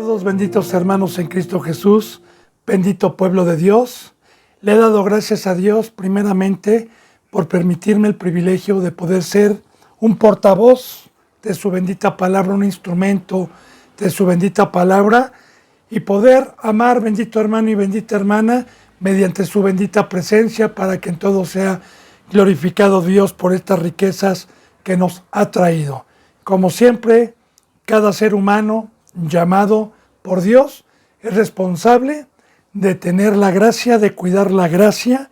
Saludos benditos hermanos en Cristo Jesús, bendito pueblo de Dios. Le he dado gracias a Dios primeramente por permitirme el privilegio de poder ser un portavoz de su bendita palabra, un instrumento de su bendita palabra y poder amar bendito hermano y bendita hermana mediante su bendita presencia para que en todo sea glorificado Dios por estas riquezas que nos ha traído. Como siempre, cada ser humano llamado por Dios es responsable de tener la gracia, de cuidar la gracia,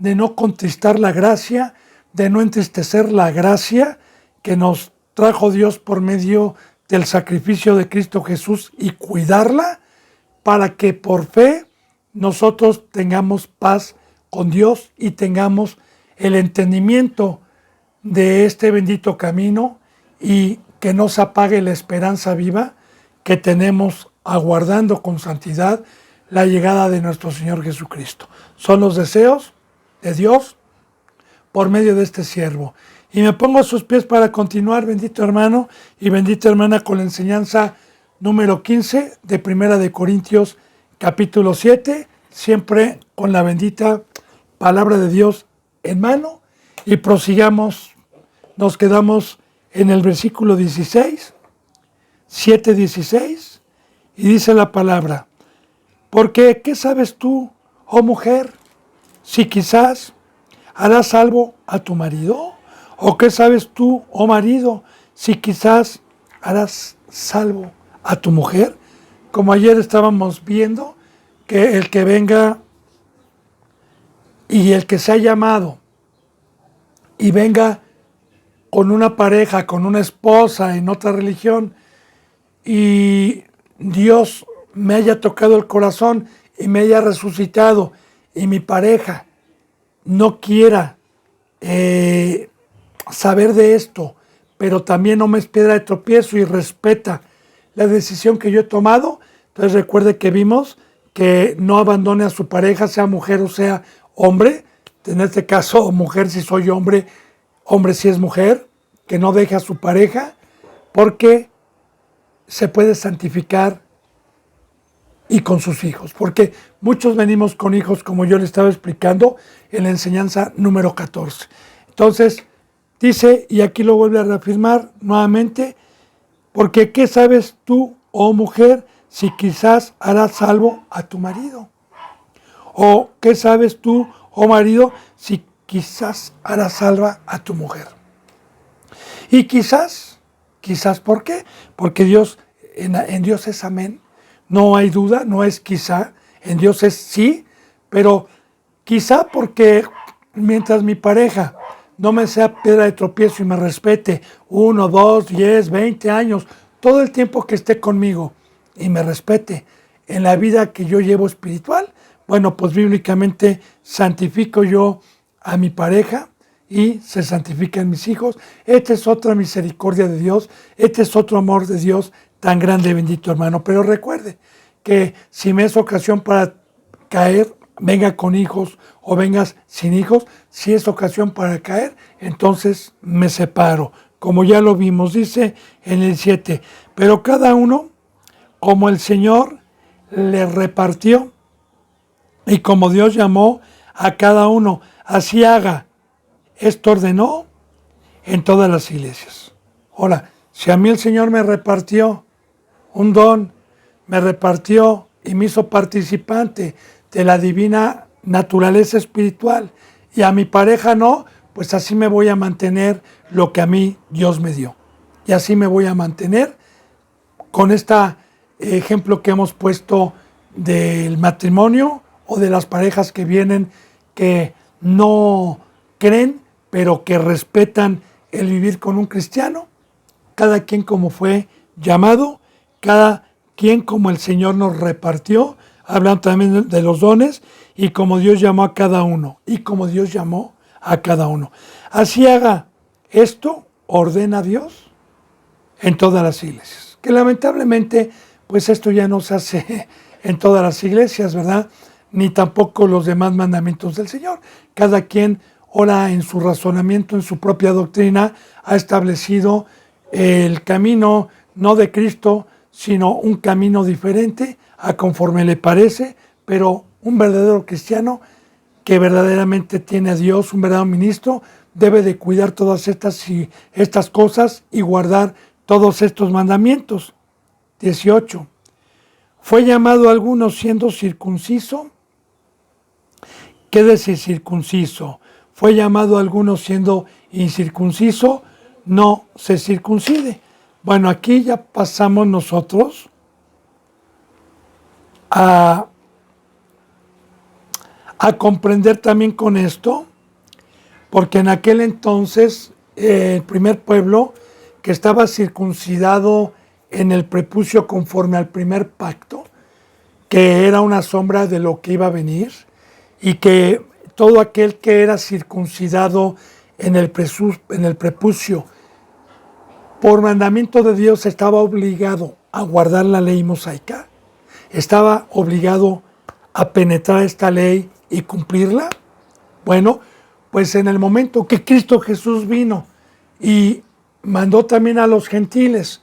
de no contristar la gracia, de no entristecer la gracia que nos trajo Dios por medio del sacrificio de Cristo Jesús y cuidarla para que por fe nosotros tengamos paz con Dios y tengamos el entendimiento de este bendito camino y que no se apague la esperanza viva que tenemos aguardando con santidad la llegada de nuestro Señor Jesucristo. Son los deseos de Dios por medio de este siervo. Y me pongo a sus pies para continuar, bendito hermano y bendita hermana, con la enseñanza número 15 de Primera de Corintios, capítulo 7, siempre con la bendita palabra de Dios en mano. Y prosigamos, nos quedamos en el versículo 16, 7:16, y dice la palabra: porque, ¿qué sabes tú, oh mujer, si quizás harás salvo a tu marido? ¿O qué sabes tú, oh marido, si quizás harás salvo a tu mujer? Como ayer estábamos viendo, que el que venga y el que se ha llamado y venga con una pareja, con una esposa en otra religión, y Dios me haya tocado el corazón y me haya resucitado, y mi pareja no quiera saber de esto, pero también no me es piedra de tropiezo y respeta la decisión que yo he tomado, entonces recuerde que vimos que no abandone a su pareja, sea mujer o sea hombre, en este caso mujer si soy hombre, hombre si es mujer, que no deje a su pareja, porque se puede santificar y con sus hijos, porque muchos venimos con hijos, como yo le estaba explicando en la enseñanza número 14. Entonces, dice, y aquí lo vuelve a reafirmar nuevamente, porque ¿qué sabes tú, oh mujer, si quizás harás salvo a tu marido? ¿O qué sabes tú, oh marido, si quizás harás salva a tu mujer? Y quizás, ¿por qué? Porque Dios, en Dios es amén. No hay duda, no es quizá, en Dios es sí, pero quizá porque mientras mi pareja no me sea piedra de tropiezo y me respete 1, 2, 10, 20 años, todo el tiempo que esté conmigo y me respete en la vida que yo llevo espiritual, bueno, pues bíblicamente santifico yo a mi pareja y se santifican mis hijos. Esta es otra misericordia de Dios, este es otro amor de Dios tan grande, bendito hermano. Pero recuerde que si me es ocasión para caer, venga con hijos o vengas sin hijos, si es ocasión para caer, entonces me separo. Como ya lo vimos, dice en el 7, pero cada uno, como el Señor le repartió y como Dios llamó a cada uno, así haga. Esto ordenó en todas las iglesias. Ahora, si a mí el Señor me repartió un don, me repartió y me hizo participante de la divina naturaleza espiritual, y a mi pareja no, pues así me voy a mantener lo que a mí Dios me dio. Y así me voy a mantener con este ejemplo que hemos puesto del matrimonio o de las parejas que vienen que no creen, pero que respetan el vivir con un cristiano. Cada quien como fue llamado, cada quien como el Señor nos repartió, hablando también de los dones, y como Dios llamó a cada uno, y como Dios llamó a cada uno. Así haga. Esto ordena Dios en todas las iglesias. Que lamentablemente, pues esto ya no se hace en todas las iglesias, ¿verdad? Ni tampoco los demás mandamientos del Señor. Cada quien ora en su razonamiento, en su propia doctrina, ha establecido el camino no de Cristo, sino un camino diferente a conforme le parece, pero un verdadero cristiano que verdaderamente tiene a Dios, un verdadero ministro, debe de cuidar todas estas cosas y guardar todos estos mandamientos. 18. Fue llamado a algunos siendo circunciso. ¿Qué decir circunciso? Fue llamado a algunos siendo incircunciso, no se circuncide. Bueno, aquí ya pasamos nosotros a comprender también con esto, porque en aquel entonces el primer pueblo que estaba circuncidado en el prepucio conforme al primer pacto, que era una sombra de lo que iba a venir, y que todo aquel que era circuncidado en el prepucio por mandamiento de Dios estaba obligado a guardar la ley mosaica, estaba obligado a penetrar esta ley y cumplirla. Bueno, pues en el momento que Cristo Jesús vino y mandó también a los gentiles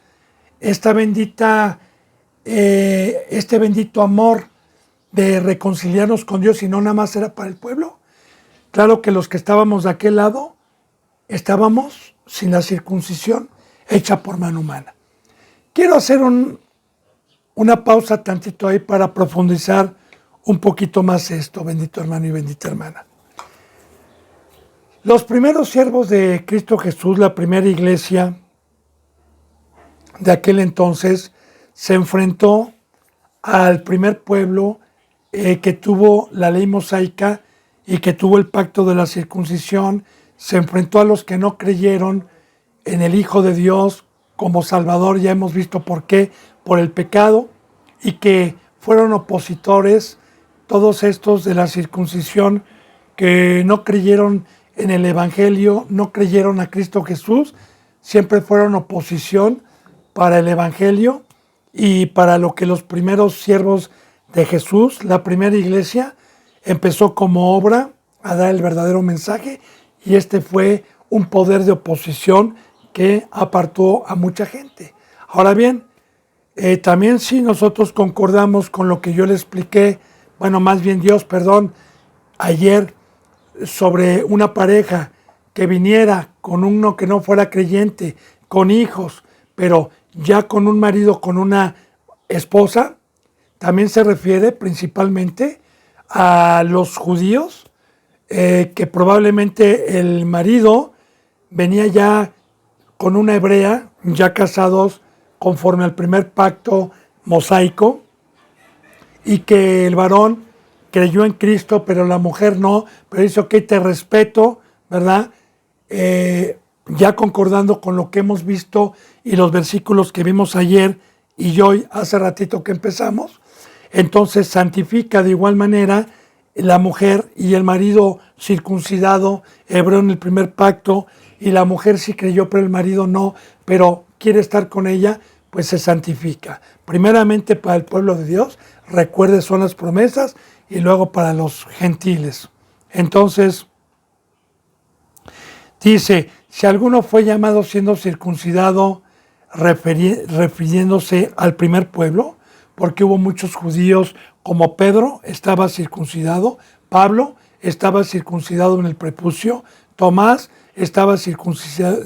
este bendito amor de reconciliarnos con Dios, y no nada más era para el pueblo. Claro que los que estábamos de aquel lado estábamos sin la circuncisión hecha por mano humana. Quiero hacer una pausa tantito ahí para profundizar un poquito más esto, bendito hermano y bendita hermana. Los primeros siervos de Cristo Jesús, la primera iglesia de aquel entonces, se enfrentó al primer pueblo que tuvo la ley mosaica y que tuvo el pacto de la circuncisión. Se enfrentó a los que no creyeron en el Hijo de Dios como Salvador, ya hemos visto por qué, por el pecado, y que fueron opositores, todos estos de la circuncisión, que no creyeron en el Evangelio, no creyeron a Cristo Jesús, siempre fueron oposición para el Evangelio y para lo que los primeros siervos de Jesús, la primera iglesia, empezó como obra a dar el verdadero mensaje, y este fue un poder de oposición que apartó a mucha gente. Ahora bien, también si nosotros concordamos con lo que yo le expliqué, bueno, más bien Dios, perdón, ayer, sobre una pareja que viniera con uno que no fuera creyente, con hijos, pero ya con un marido, con una esposa, también se refiere principalmente a los judíos, que probablemente el marido venía ya con una hebrea, ya casados conforme al primer pacto mosaico, y que el varón creyó en Cristo, pero la mujer no, pero dice, ok, te respeto, ¿verdad? Ya concordando con lo que hemos visto y los versículos que vimos ayer y hoy, hace ratito que empezamos, entonces santifica de igual manera la mujer y el marido circuncidado, hebreo en el primer pacto, y la mujer sí creyó, pero el marido no, pero quiere estar con ella, pues se santifica. Primeramente para el pueblo de Dios, recuerde, son las promesas, y luego para los gentiles. Entonces, dice, si alguno fue llamado siendo circuncidado, refiriéndose al primer pueblo, porque hubo muchos judíos, como Pedro estaba circuncidado, Pablo estaba circuncidado en el prepucio, Tomás estaba circuncidado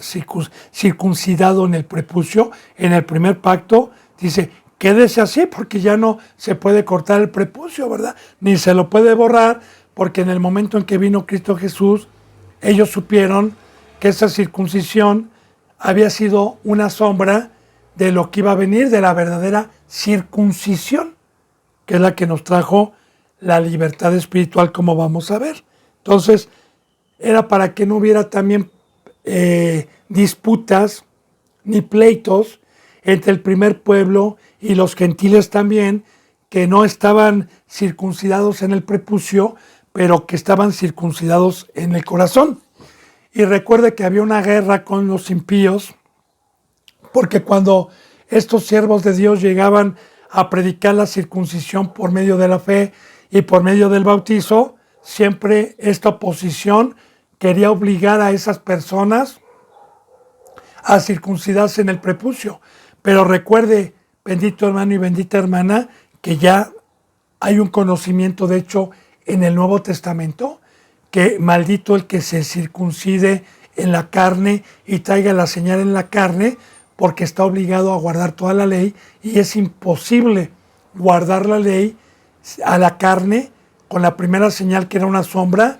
en el prepucio, en el primer pacto. Dice, quédese así porque ya no se puede cortar el prepucio, ¿verdad? Ni se lo puede borrar, porque en el momento en que vino Cristo Jesús, ellos supieron que esa circuncisión había sido una sombra de lo que iba a venir, de la verdadera circuncisión, que es la que nos trajo la libertad espiritual, como vamos a ver. Entonces, era para que no hubiera también disputas ni pleitos entre el primer pueblo y los gentiles también, que no estaban circuncidados en el prepucio, pero que estaban circuncidados en el corazón. Y recuerde que había una guerra con los impíos, porque cuando estos siervos de Dios llegaban a predicar la circuncisión por medio de la fe y por medio del bautizo, siempre esta oposición quería obligar a esas personas a circuncidarse en el prepucio. Pero recuerde, bendito hermano y bendita hermana, que ya hay un conocimiento, de hecho, en el Nuevo Testamento, que maldito el que se circuncide en la carne y traiga la señal en la carne, porque está obligado a guardar toda la ley, y es imposible guardar la ley a la carne con la primera señal, que era una sombra,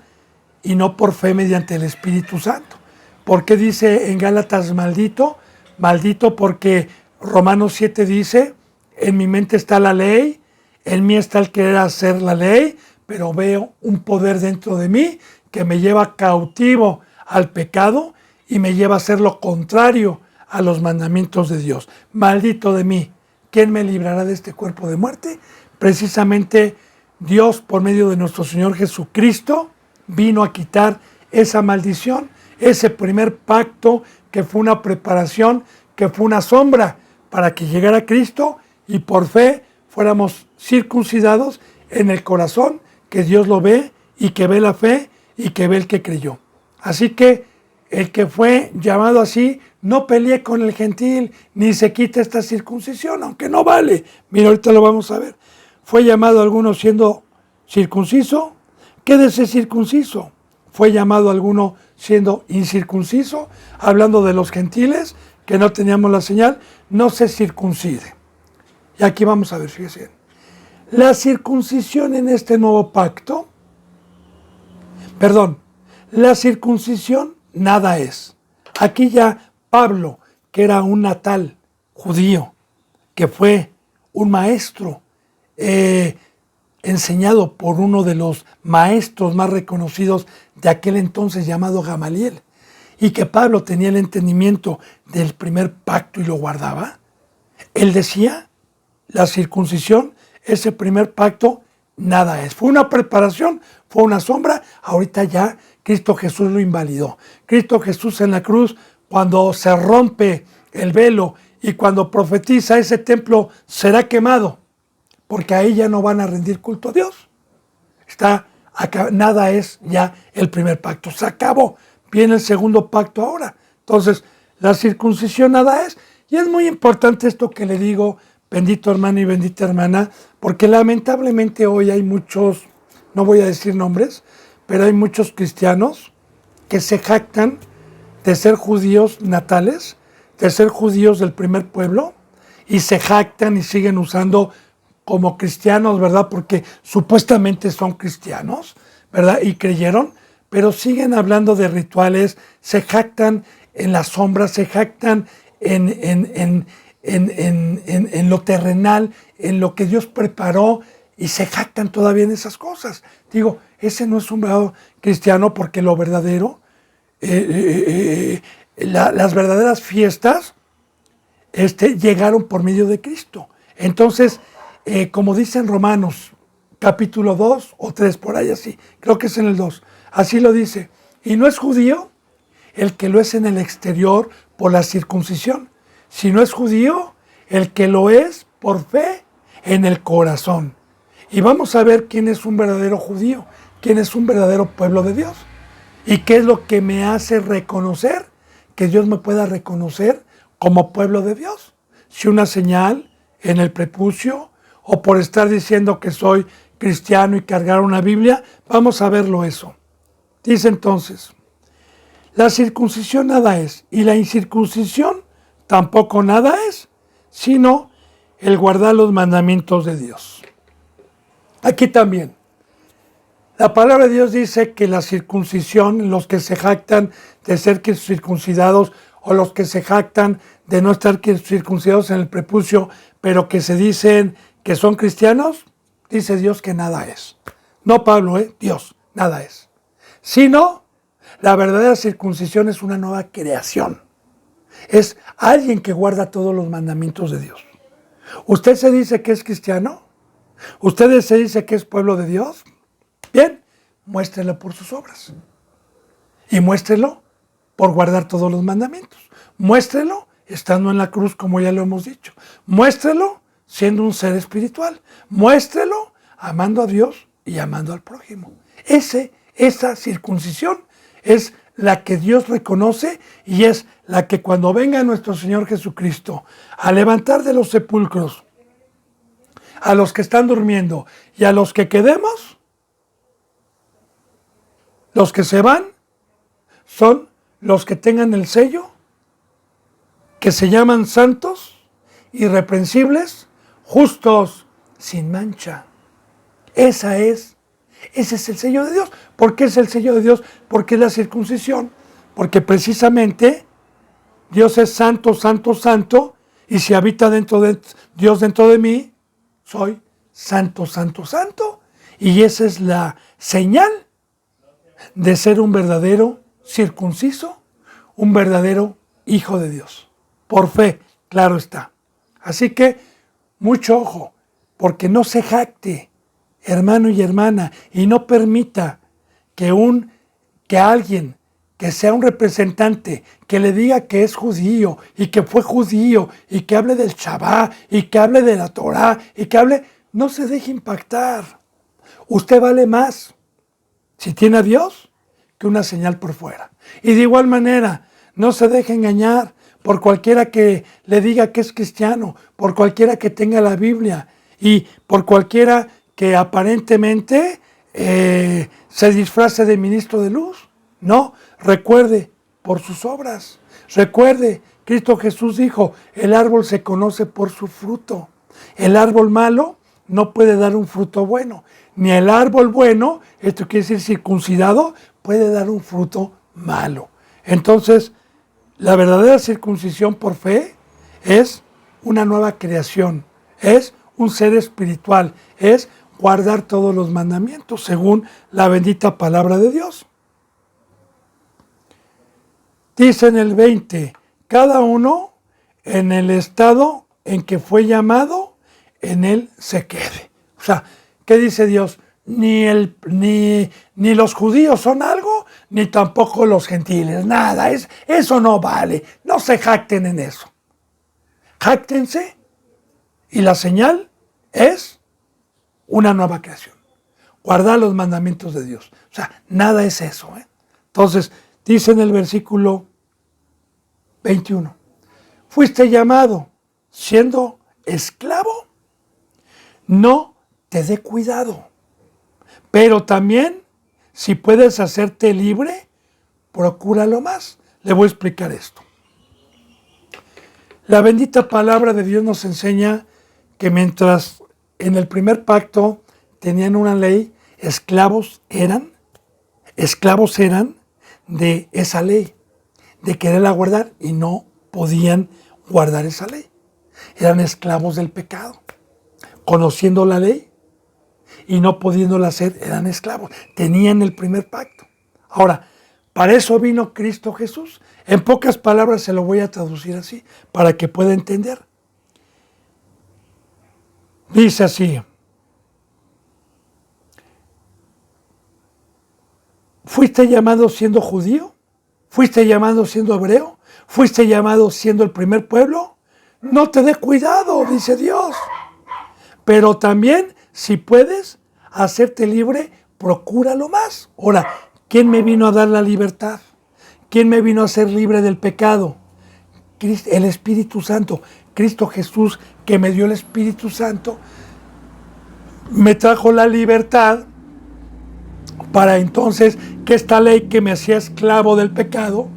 y no por fe mediante el Espíritu Santo. ¿Por qué dice en Gálatas maldito? Maldito porque Romanos 7 dice, en mi mente está la ley, en mí está el querer hacer la ley, pero veo un poder dentro de mí que me lleva cautivo al pecado y me lleva a hacer lo contrario a los mandamientos de Dios. Maldito de mí, ¿quién me librará de este cuerpo de muerte? Precisamente Dios, por medio de nuestro Señor Jesucristo, vino a quitar esa maldición, ese primer pacto que fue una preparación, que fue una sombra para que llegara Cristo y por fe fuéramos circuncidados en el corazón, que Dios lo ve y que ve la fe y que ve el que creyó. Así que el que fue llamado así, no pelee con el gentil, ni se quita esta circuncisión, aunque no vale. Mira, ahorita lo vamos a ver. Fue llamado alguno siendo circunciso, quédese circunciso. Fue llamado alguno siendo incircunciso, hablando de los gentiles, que no teníamos la señal, no se circuncide. Y aquí vamos a ver, fíjense. La circuncisión en este nuevo pacto, la circuncisión nada es. Aquí ya Pablo, que era un natal judío, que fue un maestro enseñado por uno de los maestros más reconocidos de aquel entonces llamado Gamaliel, y que Pablo tenía el entendimiento del primer pacto y lo guardaba, él decía, la circuncisión, ese primer pacto, nada es. Fue una preparación, fue una sombra, ahorita ya Cristo Jesús lo invalidó. Cristo Jesús en la cruz, cuando se rompe el velo y cuando profetiza, ese templo será quemado, porque ahí ya no van a rendir culto a Dios. Nada es ya el primer pacto, se acabó. Viene el segundo pacto ahora. Entonces, la circuncisión nada es. Y es muy importante esto que le digo, bendito hermano y bendita hermana, porque lamentablemente hoy hay muchos, no voy a decir nombres, pero hay muchos cristianos que se jactan de ser judíos natales, de ser judíos del primer pueblo, y se jactan y siguen usando como cristianos, ¿verdad? Porque supuestamente son cristianos, ¿verdad? Y creyeron, pero siguen hablando de rituales, se jactan en las sombras, se jactan en lo terrenal, en lo que Dios preparó, y se jactan todavía en esas cosas. Digo, ese no es un verdadero cristiano, porque lo verdadero, las verdaderas fiestas llegaron por medio de Cristo. Entonces, como dice en Romanos, capítulo 2 o 3, por ahí así, creo que es en el 2, así lo dice, y no es judío el que lo es en el exterior por la circuncisión, sino es judío el que lo es por fe en el corazón. Y vamos a ver quién es un verdadero judío, quién es un verdadero pueblo de Dios, y qué es lo que me hace reconocer, que Dios me pueda reconocer como pueblo de Dios. Si una señal en el prepucio, o por estar diciendo que soy cristiano y cargar una Biblia, vamos a verlo eso. Dice entonces, la circuncisión nada es, y la incircuncisión tampoco nada es, sino el guardar los mandamientos de Dios. Aquí también, la palabra de Dios dice que la circuncisión, los que se jactan de ser circuncidados, o los que se jactan de no estar circuncidados en el prepucio, pero que se dicen que son cristianos, dice Dios que nada es. No Pablo, Dios, nada es. Sino, la verdadera circuncisión es una nueva creación. Es alguien que guarda todos los mandamientos de Dios. ¿Usted se dice que es cristiano? ¿Usted se dice que es pueblo de Dios? Bien, muéstrelo por sus obras. Y muéstrelo por guardar todos los mandamientos. Muéstrelo estando en la cruz, como ya lo hemos dicho. Muéstrelo siendo un ser espiritual. Muéstrelo amando a Dios y amando al prójimo. Esa circuncisión es la que Dios reconoce y es la que cuando venga nuestro Señor Jesucristo a levantar de los sepulcros a los que están durmiendo y a los que quedemos, los que se van son los que tengan el sello, que se llaman santos, irreprensibles, justos, sin mancha. Ese es el sello de Dios. ¿Por qué es el sello de Dios? Porque es la circuncisión. Porque precisamente Dios es santo, santo, santo, y si habita Dios dentro de mí, soy santo, santo, santo. Y esa es la señal de ser un verdadero circunciso, un verdadero hijo de Dios. Por fe, claro está. Así que, mucho ojo, porque no se jacte, hermano y hermana, y no permita que alguien que sea un representante, que le diga que es judío, y que fue judío, y que hable del Shabbat, y que hable de la Torah, y que hable, no se deje impactar. Usted vale más, si tiene a Dios, que una señal por fuera. Y de igual manera, no se deje engañar por cualquiera que le diga que es cristiano, por cualquiera que tenga la Biblia, y por cualquiera que aparentemente se disfrace de ministro de luz. No, recuerde, por sus obras. Recuerde, Cristo Jesús dijo, el árbol se conoce por su fruto. El árbol malo no puede dar un fruto bueno. Ni el árbol bueno, esto quiere decir circuncidado, puede dar un fruto malo. Entonces, la verdadera circuncisión por fe es una nueva creación, es un ser espiritual, es guardar todos los mandamientos según la bendita palabra de Dios. Dice en el 20, cada uno en el estado en que fue llamado, en él se quede. O sea, ¿qué dice Dios? Ni los judíos son algo, ni tampoco los gentiles, nada, eso no vale, no se jacten en eso. Jáctense y la señal es una nueva creación, guardar los mandamientos de Dios. O sea, nada es eso. Entonces, dice en el versículo 21, fuiste llamado siendo esclavo, no te dé cuidado. Pero también, si puedes hacerte libre, procúralo más. Le voy a explicar esto. La bendita palabra de Dios nos enseña que mientras en el primer pacto tenían una ley, esclavos eran de esa ley, de quererla guardar y no podían guardar esa ley. Eran esclavos del pecado, conociendo la ley y no pudiéndola hacer, eran esclavos. Tenían el primer pacto. Ahora, para eso vino Cristo Jesús. En pocas palabras se lo voy a traducir así, para que pueda entender. Dice así: ¿fuiste llamado siendo judío? ¿Fuiste llamado siendo hebreo? ¿Fuiste llamado siendo el primer pueblo? No te dé cuidado, dice Dios. Pero también, si puedes hacerte libre, procúralo más. Ahora, ¿quién me vino a dar la libertad? ¿Quién me vino a hacer libre del pecado? El Espíritu Santo. Cristo Jesús, que me dio el Espíritu Santo, me trajo la libertad para entonces que esta ley que me hacía esclavo del pecado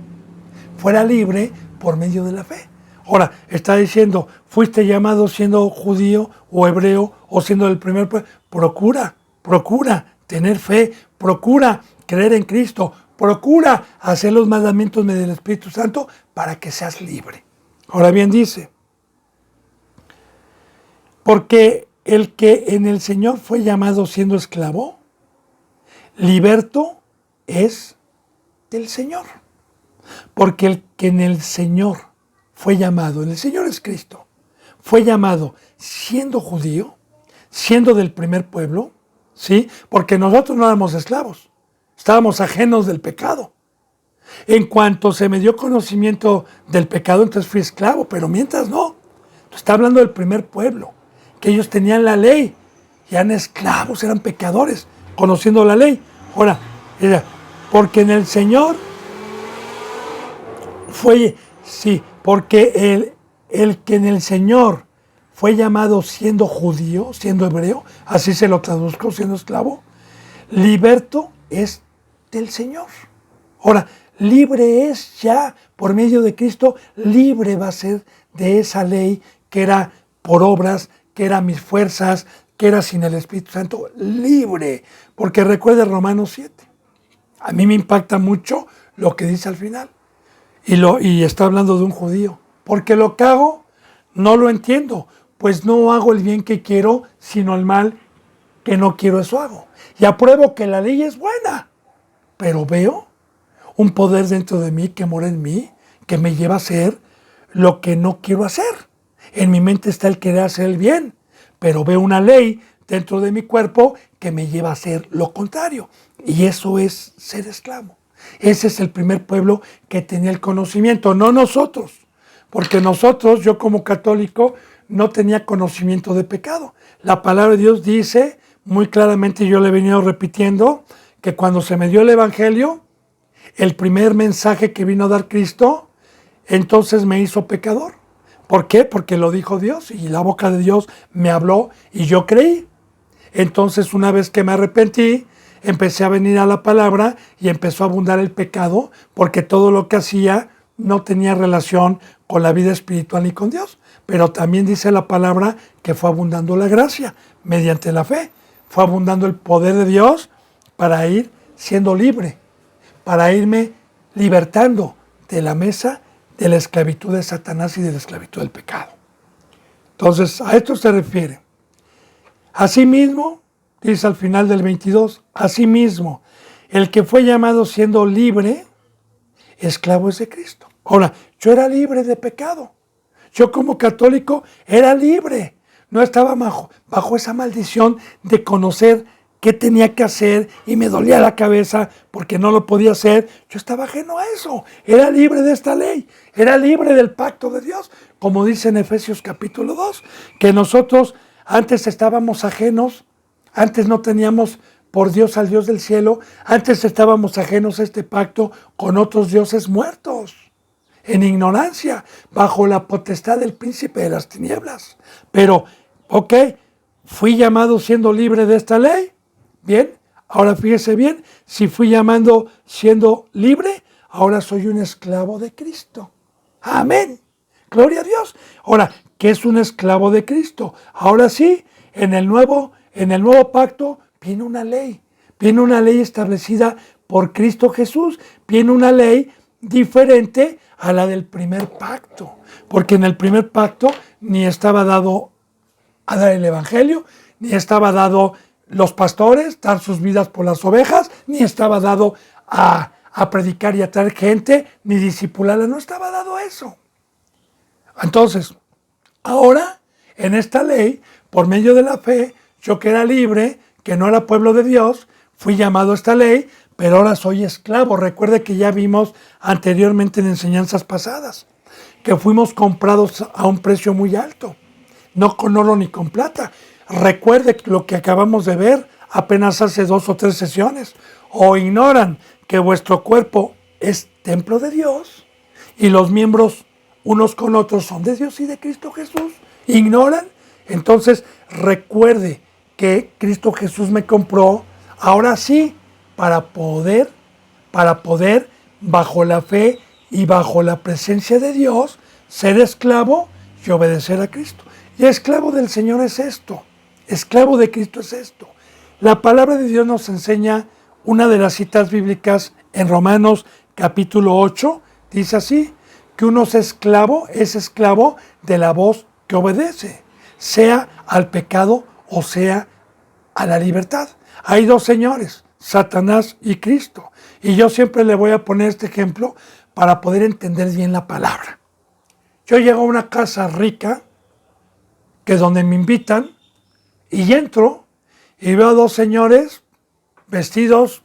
fuera libre por medio de la fe. Ahora, está diciendo, fuiste llamado siendo judío o hebreo o siendo del primer pueblo. Procura tener fe, procura creer en Cristo, procura hacer los mandamientos del Espíritu Santo para que seas libre. Ahora bien dice, porque el que en el Señor fue llamado siendo esclavo, liberto es del Señor. Porque el que en el Señor fue llamado, en el Señor es Cristo, fue llamado siendo judío, siendo del primer pueblo, ¿sí? Porque nosotros no éramos esclavos, estábamos ajenos del pecado. En cuanto se me dio conocimiento del pecado, entonces fui esclavo, pero mientras no. Está hablando del primer pueblo, que ellos tenían la ley, eran esclavos, eran pecadores, conociendo la ley. Ahora, porque en el Señor Sí, porque el que en el Señor fue llamado siendo judío, siendo hebreo, así se lo traduzco, siendo esclavo, liberto es del Señor. Ahora, libre es ya por medio de Cristo, libre va a ser de esa ley que era por obras, que era mis fuerzas, que era sin el Espíritu Santo, libre. Porque recuerde Romanos 7. A mí me impacta mucho lo que dice al final. Y está hablando de un judío. Porque lo que hago no lo entiendo, pues no hago el bien que quiero, sino el mal que no quiero, eso hago. Y apruebo que la ley es buena, pero veo un poder dentro de mí que mora en mí, que me lleva a hacer lo que no quiero hacer. En mi mente está el querer hacer el bien, pero veo una ley dentro de mi cuerpo que me lleva a hacer lo contrario. Y eso es ser esclavo. Ese es el primer pueblo que tenía el conocimiento, no nosotros. Porque nosotros, yo como católico, no tenía conocimiento de pecado. La palabra de Dios dice muy claramente, yo le he venido repitiendo, que cuando se me dio el Evangelio, el primer mensaje que vino a dar Cristo, entonces me hizo pecador. ¿Por qué? Porque lo dijo Dios y la boca de Dios me habló y yo creí. Entonces, una vez que me arrepentí, empecé a venir a la palabra y empezó a abundar el pecado, porque todo lo que hacía no tenía relación con la vida espiritual ni con Dios. Pero también dice la palabra que fue abundando la gracia mediante la fe. Fue abundando el poder de Dios para ir siendo libre, para irme libertando de la mesa de la esclavitud de Satanás y de la esclavitud del pecado. Entonces, a esto se refiere. Asimismo, dice al final del 22, asimismo, el que fue llamado siendo libre, esclavo es de Cristo. Ahora, yo era libre de pecado. Yo como católico era libre. No estaba bajo esa maldición de conocer qué tenía que hacer y me dolía la cabeza porque no lo podía hacer. Yo estaba ajeno a eso. Era libre de esta ley. Era libre del pacto de Dios. Como dice en Efesios capítulo 2, que nosotros antes estábamos ajenos, antes no teníamos por Dios al Dios del cielo, antes estábamos ajenos a este pacto con otros dioses muertos, en ignorancia, bajo la potestad del príncipe de las tinieblas. Pero, ok, fui llamado siendo libre de esta ley. Bien, ahora fíjese bien, si fui llamando siendo libre, ahora soy un esclavo de Cristo. Amén. Gloria a Dios. Ahora, ¿qué es un esclavo de Cristo? Ahora sí, en el nuevo pacto viene una ley. Viene una ley establecida por Cristo Jesús. Viene una ley diferente a la del primer pacto. Porque en el primer pacto ni estaba dado a dar el Evangelio, ni estaba dado los pastores, dar sus vidas por las ovejas, ni estaba dado a predicar y a traer gente, ni discipularla, no estaba dado eso. Entonces, ahora, en esta ley, por medio de la fe, yo que era libre, que no era pueblo de Dios, fui llamado a esta ley, pero ahora soy esclavo. Recuerde que ya vimos anteriormente en enseñanzas pasadas, que fuimos comprados a un precio muy alto, no con oro ni con plata. Recuerde lo que acabamos de ver apenas hace 2 o 3 sesiones. O ignoran que vuestro cuerpo es templo de Dios y los miembros unos con otros son de Dios y de Cristo Jesús. ¿Ignoran? Entonces recuerde que Cristo Jesús me compró, ahora sí, para poder, bajo la fe y bajo la presencia de Dios, ser esclavo y obedecer a Cristo. Y esclavo del Señor es esto, esclavo de Cristo es esto. La palabra de Dios nos enseña una de las citas bíblicas en Romanos capítulo 8, dice así, que uno es esclavo de la voz que obedece, sea al pecado o sea a la libertad. Hay 2 señores, Satanás y Cristo. Y yo siempre le voy a poner este ejemplo para poder entender bien la palabra. Yo llego a una casa rica, que es donde me invitan, y entro y veo a 2 señores vestidos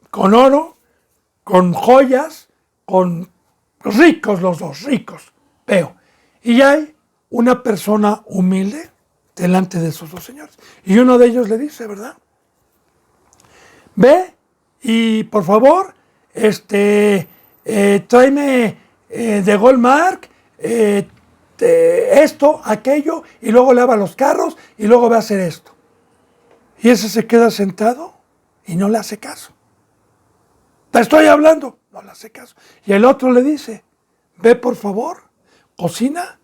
con oro, con joyas, con ricos los 2, ricos, veo. Y hay una persona humilde delante de esos 2 señores. Y uno de ellos le dice, ¿verdad? Ve y por favor, tráeme de Goldmark, esto, aquello, y luego lava los carros, y luego va a hacer esto. Y ese se queda sentado y no le hace caso. Te estoy hablando, no le hace caso. Y el otro le dice, ve por favor, cocina,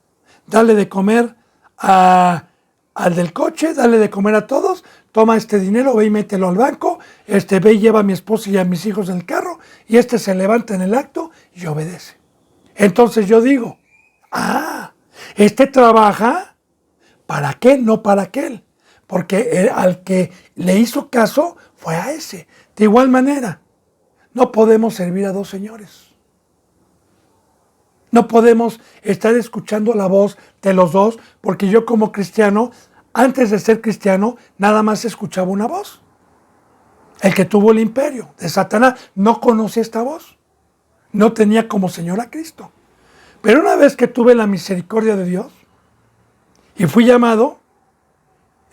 dale de comer al del coche, dale de comer a todos, toma este dinero, ve y mételo al banco, ve y lleva a mi esposa y a mis hijos en el carro, y se levanta en el acto y obedece. Entonces yo digo, trabaja, ¿para qué? No para aquel. Porque al que le hizo caso fue a ese. De igual manera, no podemos servir a dos señores. No podemos estar escuchando la voz de los dos, porque yo como cristiano, antes de ser cristiano, nada más escuchaba una voz. El que tuvo el imperio de Satanás no conocía esta voz. No tenía como Señor a Cristo. Pero una vez que tuve la misericordia de Dios y fui llamado,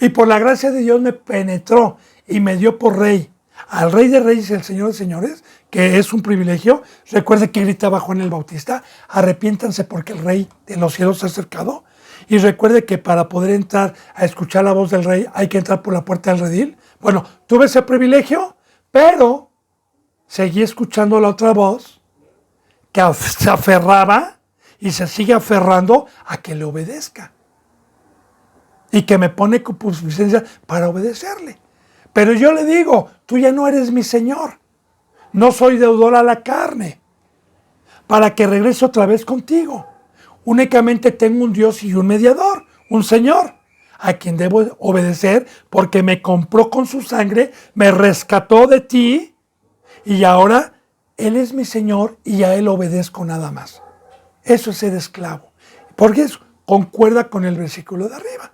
y por la gracia de Dios me penetró y me dio por rey al Rey de Reyes y el Señor de Señores, que es un privilegio. Recuerde que gritaba Juan el Bautista, arrepiéntanse porque el Rey de los cielos se ha acercado. Y recuerde que para poder entrar a escuchar la voz del Rey hay que entrar por la puerta del redil. Bueno, tuve ese privilegio, pero seguí escuchando la otra voz que se aferraba y se sigue aferrando a que le obedezca. Y que me pone con suficiencia para obedecerle. Pero yo le digo, tú ya no eres mi Señor. No soy deudor a la carne para que regrese otra vez contigo. Únicamente tengo un Dios y un mediador, un Señor, a quien debo obedecer porque me compró con su sangre, me rescató de ti y ahora Él es mi Señor y a Él obedezco nada más. Eso es ser esclavo. Porque eso concuerda con el versículo de arriba.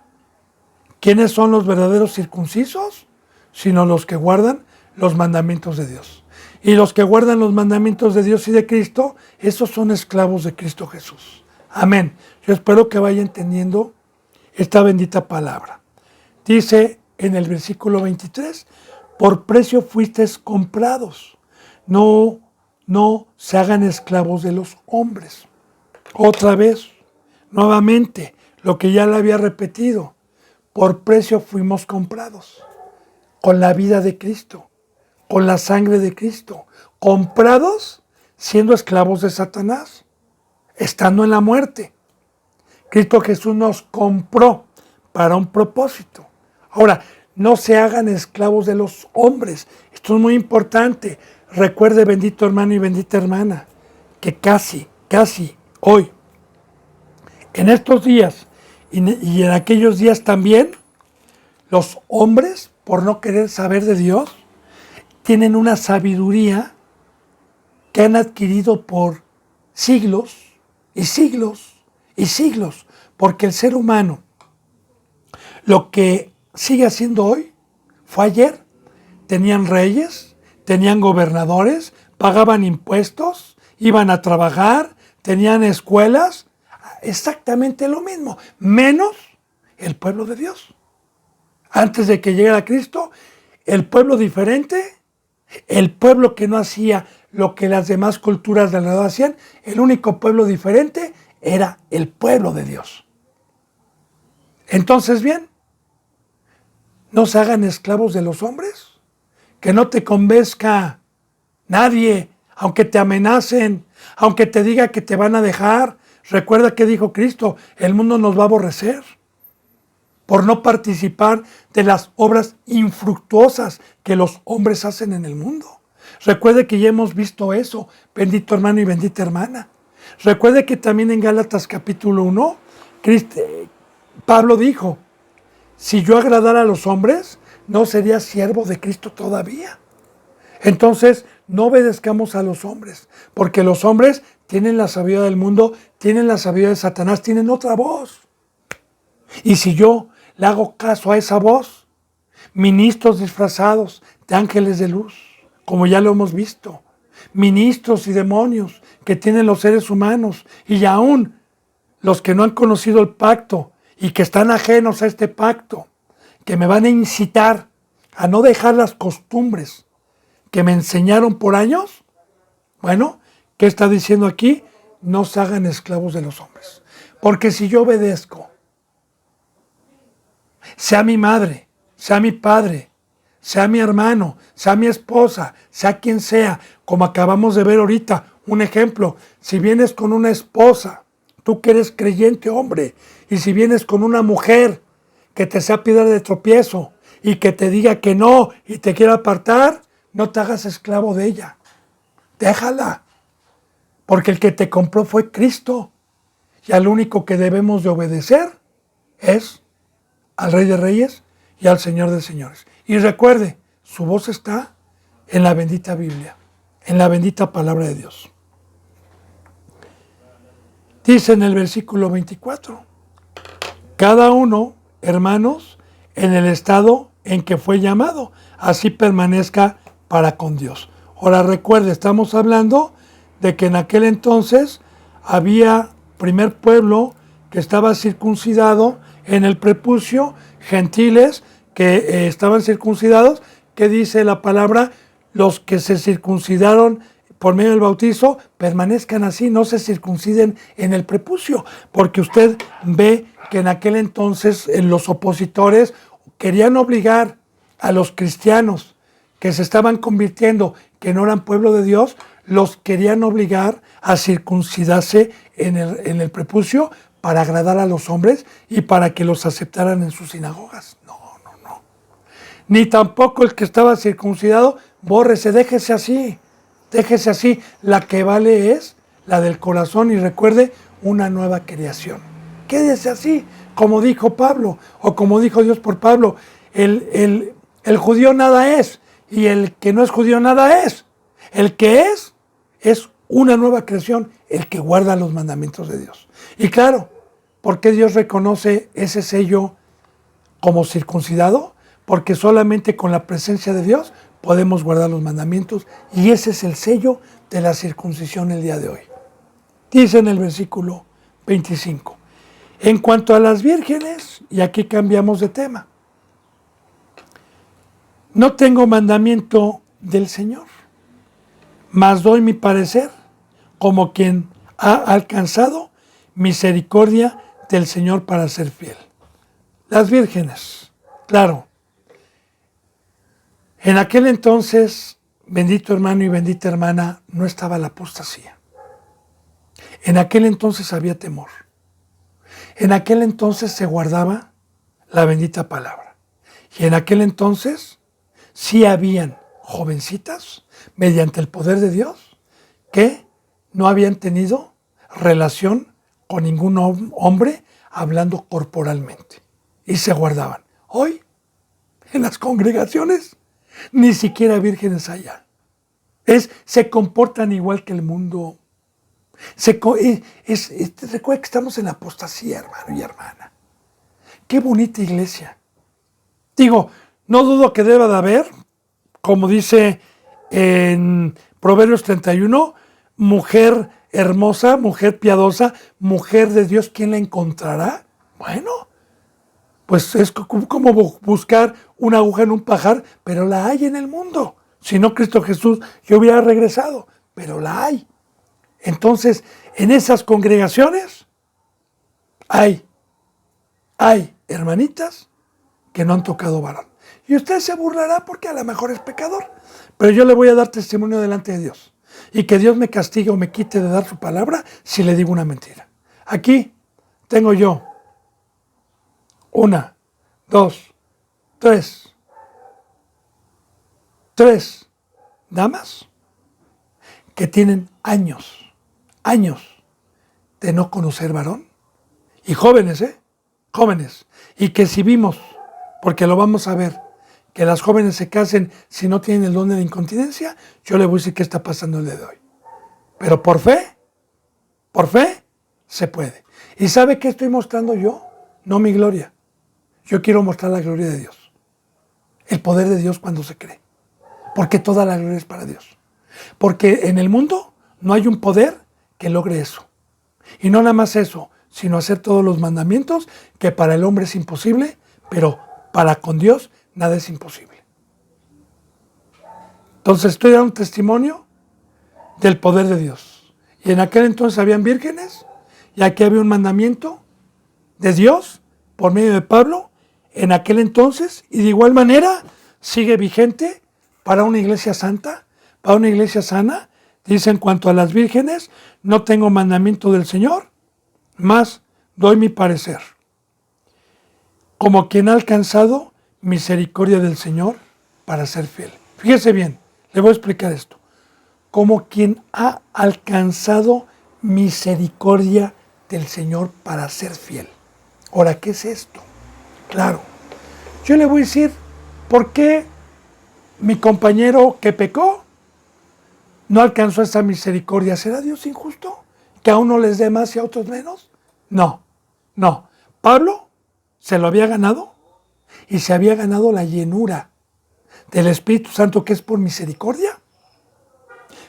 ¿Quiénes son los verdaderos circuncisos? Sino los que guardan los mandamientos de Dios. Y los que guardan los mandamientos de Dios y de Cristo, esos son esclavos de Cristo Jesús. Amén. Yo espero que vaya entendiendo esta bendita palabra. Dice en el versículo 23, por precio fuisteis comprados. No se hagan esclavos de los hombres. Otra vez, nuevamente, lo que ya le había repetido. Por precio fuimos comprados, con la vida de Cristo, con la sangre de Cristo, comprados siendo esclavos de Satanás, estando en la muerte. Cristo Jesús nos compró para un propósito. Ahora, no se hagan esclavos de los hombres. Esto es muy importante. Recuerde, bendito hermano y bendita hermana, que casi hoy, en estos días, y en aquellos días también, los hombres, por no querer saber de Dios, tienen una sabiduría que han adquirido por siglos y siglos y siglos. Porque el ser humano, lo que sigue haciendo hoy, fue ayer. Tenían reyes, tenían gobernadores, pagaban impuestos, iban a trabajar, tenían escuelas, exactamente lo mismo, menos el pueblo de Dios. Antes de que llegara Cristo, el pueblo diferente, el pueblo que no hacía lo que las demás culturas de alrededor hacían, el único pueblo diferente era el pueblo de Dios. Entonces, bien, no se hagan esclavos de los hombres, que no te convenzca nadie, aunque te amenacen, aunque te diga que te van a dejar. Recuerda que dijo Cristo, el mundo nos va a aborrecer por no participar de las obras infructuosas que los hombres hacen en el mundo. Recuerde que ya hemos visto eso, bendito hermano y bendita hermana. Recuerde que también en Gálatas capítulo 1, Pablo dijo, si yo agradara a los hombres, no sería siervo de Cristo todavía. Entonces, no obedezcamos a los hombres, porque los hombres tienen la sabiduría del mundo, tienen la sabiduría de Satanás, tienen otra voz. Y si yo le hago caso a esa voz, ministros disfrazados de ángeles de luz, como ya lo hemos visto, ministros y demonios que tienen los seres humanos, y aún los que no han conocido el pacto y que están ajenos a este pacto, que me van a incitar a no dejar las costumbres que me enseñaron por años. Bueno, ¿qué está diciendo aquí? no se hagan esclavos de los hombres. Porque si yo obedezco, sea mi madre, sea mi padre, sea mi hermano, sea mi esposa, sea quien sea, como acabamos de ver ahorita, un ejemplo, si vienes con una esposa, tú que eres creyente hombre, y si vienes con una mujer que te sea piedra de tropiezo y que te diga que no y te quiera apartar, no te hagas esclavo de ella. Déjala, porque el que te compró fue Cristo y al único que debemos de obedecer es al Rey de Reyes y al Señor de Señores. Y recuerde, su voz está en la bendita Biblia, en la bendita palabra de Dios. Dice en el versículo 24, cada uno, hermanos, en el estado en que fue llamado, así permanezca para con Dios. Ahora recuerde, estamos hablando de que en aquel entonces había primer pueblo que estaba circuncidado en el prepucio, gentiles que estaban circuncidados, que dice la palabra, los que se circuncidaron por medio del bautizo, permanezcan así, no se circunciden en el prepucio, porque usted ve que en aquel entonces los opositores querían obligar a los cristianos que se estaban convirtiendo, que no eran pueblo de Dios, los querían obligar a circuncidarse en el prepucio para agradar a los hombres y para que los aceptaran en sus sinagogas. No. Ni tampoco el que estaba circuncidado, bórrese, déjese así. Déjese así, la que vale es la del corazón y recuerde, una nueva creación. Quédese así, como dijo Pablo, o como dijo Dios por Pablo, el judío nada es, y el que no es judío nada es. El que es una nueva creación, el que guarda los mandamientos de Dios. Y claro, ¿por qué Dios reconoce ese sello como circuncidado? Porque solamente con la presencia de Dios podemos guardar los mandamientos y ese es el sello de la circuncisión el día de hoy. Dice en el versículo 25, en cuanto a las vírgenes, y aquí cambiamos de tema, no tengo mandamiento del Señor, mas doy mi parecer como quien ha alcanzado misericordia del Señor para ser fiel. Las vírgenes, claro. En aquel entonces, bendito hermano y bendita hermana, no estaba la apostasía. En aquel entonces había temor. En aquel entonces se guardaba la bendita palabra. Y en aquel entonces sí habían jovencitas, mediante el poder de Dios, que no habían tenido relación con ningún hombre hablando corporalmente. Y se guardaban. Hoy, en las congregaciones, ni siquiera vírgenes allá. Se comportan igual que el mundo. Recuerda que estamos en la apostasía, hermano y hermana. Qué bonita iglesia. Digo, no dudo que deba de haber, como dice en Proverbios 31, mujer hermosa, mujer piadosa, mujer de Dios, ¿quién la encontrará? Bueno, pues es como buscar una aguja en un pajar, pero la hay en el mundo. Si no, Cristo Jesús ya hubiera regresado, pero la hay. Entonces, en esas congregaciones hay hermanitas que no han tocado varón. Y usted se burlará porque a lo mejor es pecador, pero yo le voy a dar testimonio delante de Dios. Y que Dios me castigue o me quite de dar su palabra si le digo una mentira. Aquí tengo yo 1, 2, 3 damas que tienen años de no conocer varón. Y jóvenes, jóvenes. Y que si vimos, porque lo vamos a ver, que las jóvenes se casen si no tienen el don de la incontinencia, yo le voy a decir qué está pasando el día de hoy. Pero por fe, se puede. ¿Y sabe qué estoy mostrando yo? No mi gloria. Yo quiero mostrar la gloria de Dios. El poder de Dios cuando se cree. Porque toda la gloria es para Dios. Porque en el mundo no hay un poder que logre eso. Y no nada más eso, sino hacer todos los mandamientos que para el hombre es imposible, pero para con Dios nada es imposible. Entonces estoy dando testimonio del poder de Dios. Y en aquel entonces habían vírgenes, y aquí había un mandamiento de Dios por medio de Pablo en aquel entonces, y de igual manera sigue vigente para una iglesia santa, para una iglesia sana. Dice: en cuanto a las vírgenes, no tengo mandamiento del Señor, mas doy mi parecer, como quien ha alcanzado misericordia del Señor para ser fiel. Fíjese bien, le voy a explicar esto. Como quien ha alcanzado misericordia del Señor para ser fiel. Ahora, ¿qué es esto? Claro, yo le voy a decir, ¿por qué mi compañero que pecó no alcanzó esa misericordia? ¿Será Dios injusto? ¿Que a uno les dé más y a otros menos? No, no. Pablo se lo había ganado, y se había ganado la llenura del Espíritu Santo, que es por misericordia.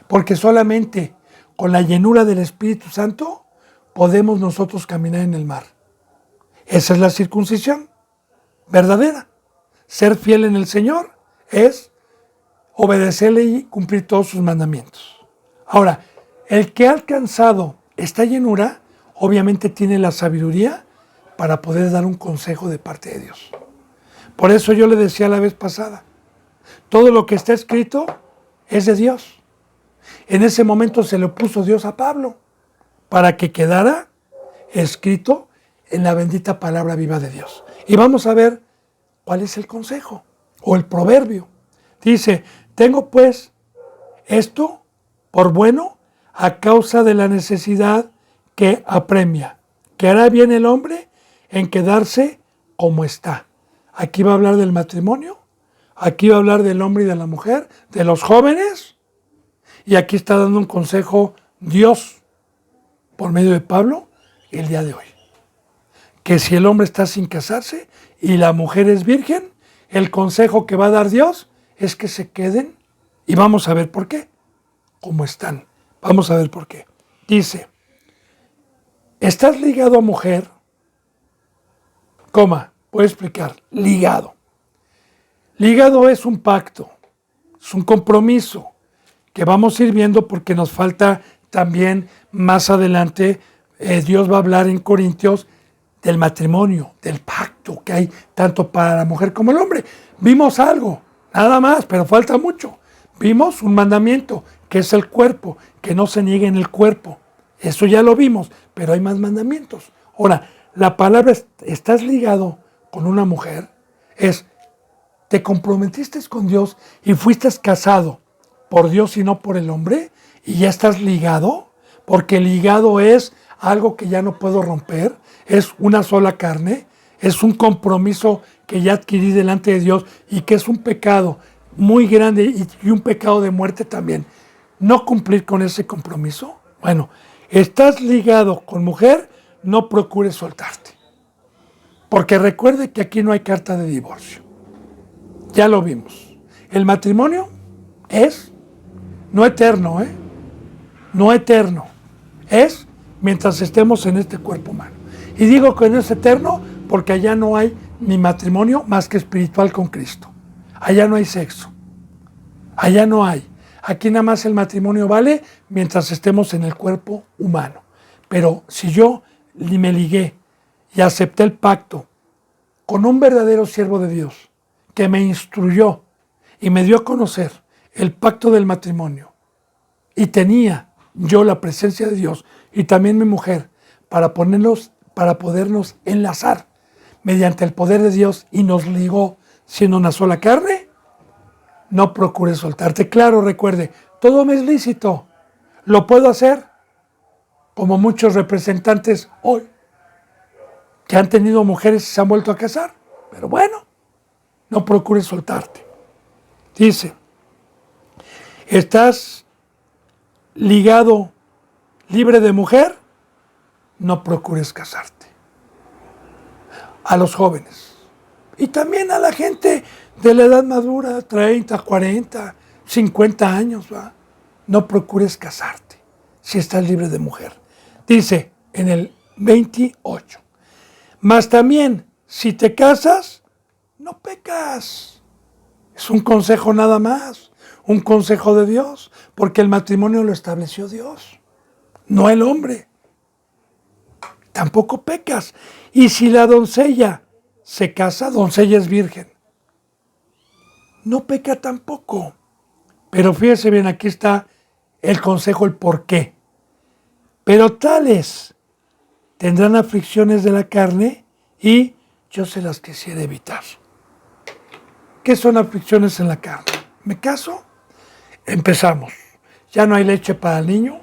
Porque solamente con la llenura del Espíritu Santo podemos nosotros caminar en el mar. Esa es la circuncisión verdadera. Ser fiel en el Señor es obedecerle y cumplir todos sus mandamientos. Ahora, el que ha alcanzado esta llenura, obviamente tiene la sabiduría para poder dar un consejo de parte de Dios. Por eso yo le decía la vez pasada, todo lo que está escrito es de Dios. En ese momento se le puso Dios a Pablo para que quedara escrito en la bendita palabra viva de Dios. Y vamos a ver cuál es el consejo o el proverbio. Dice: tengo pues esto por bueno a causa de la necesidad que apremia, que hará bien el hombre en quedarse como está. Aquí va a hablar del matrimonio, aquí va a hablar del hombre y de la mujer, de los jóvenes, y aquí está dando un consejo Dios por medio de Pablo el día de hoy. Que si el hombre está sin casarse y la mujer es virgen, el consejo que va a dar Dios es que se queden, y vamos a ver por qué, como están. Vamos a ver por qué. Dice: estás ligado a mujer, voy a explicar, ligado. Ligado es un pacto, es un compromiso que vamos a ir viendo porque nos falta también más adelante. Dios va a hablar en Corintios del matrimonio, del pacto que hay tanto para la mujer como el hombre. Vimos algo, nada más, pero falta mucho. Vimos un mandamiento, que es el cuerpo, que no se niegue en el cuerpo. Eso ya lo vimos, pero hay más mandamientos. Ahora, la palabra estás ligado con una mujer es: te comprometiste con Dios y fuiste casado por Dios y no por el hombre, y ya estás ligado, porque ligado es algo que ya no puedo romper, es una sola carne, es un compromiso que ya adquirí delante de Dios y que es un pecado muy grande y un pecado de muerte también. No cumplir con ese compromiso. Bueno, estás ligado con mujer, no procures soltarte. Porque recuerde que aquí no hay carta de divorcio. Ya lo vimos. El matrimonio es no eterno, no eterno. Es mientras estemos en este cuerpo humano. Y digo que no es eterno porque allá no hay ni matrimonio más que espiritual con Cristo. Allá no hay sexo. Allá no hay. Aquí nada más el matrimonio vale mientras estemos en el cuerpo humano. Pero si yo me ligué y acepté el pacto con un verdadero siervo de Dios que me instruyó y me dio a conocer el pacto del matrimonio, y tenía yo la presencia de Dios y también mi mujer para podernos enlazar mediante el poder de Dios, y nos ligó siendo una sola carne, no procures soltarte. Claro, recuerde, todo me es lícito, lo puedo hacer, como muchos representantes hoy que han tenido mujeres y se han vuelto a casar, pero bueno, no procures soltarte. Dice: estás ligado, libre de mujer, no procures casarte. A los jóvenes y también a la gente de la edad madura, 30, 40, 50 años, ¿va? No procures casarte si estás libre de mujer. Dice en el 28: mas también si te casas, no pecas. Es un consejo nada más, un consejo de Dios, porque el matrimonio lo estableció Dios, no el hombre. Tampoco pecas. Y si la doncella se casa, doncella es virgen. No peca tampoco. Pero fíjese bien, aquí está el consejo, el por qué. Pero tales tendrán aflicciones de la carne y yo se las quisiera evitar. ¿Qué son aflicciones en la carne? ¿Me caso? Empezamos. Ya no hay leche para el niño,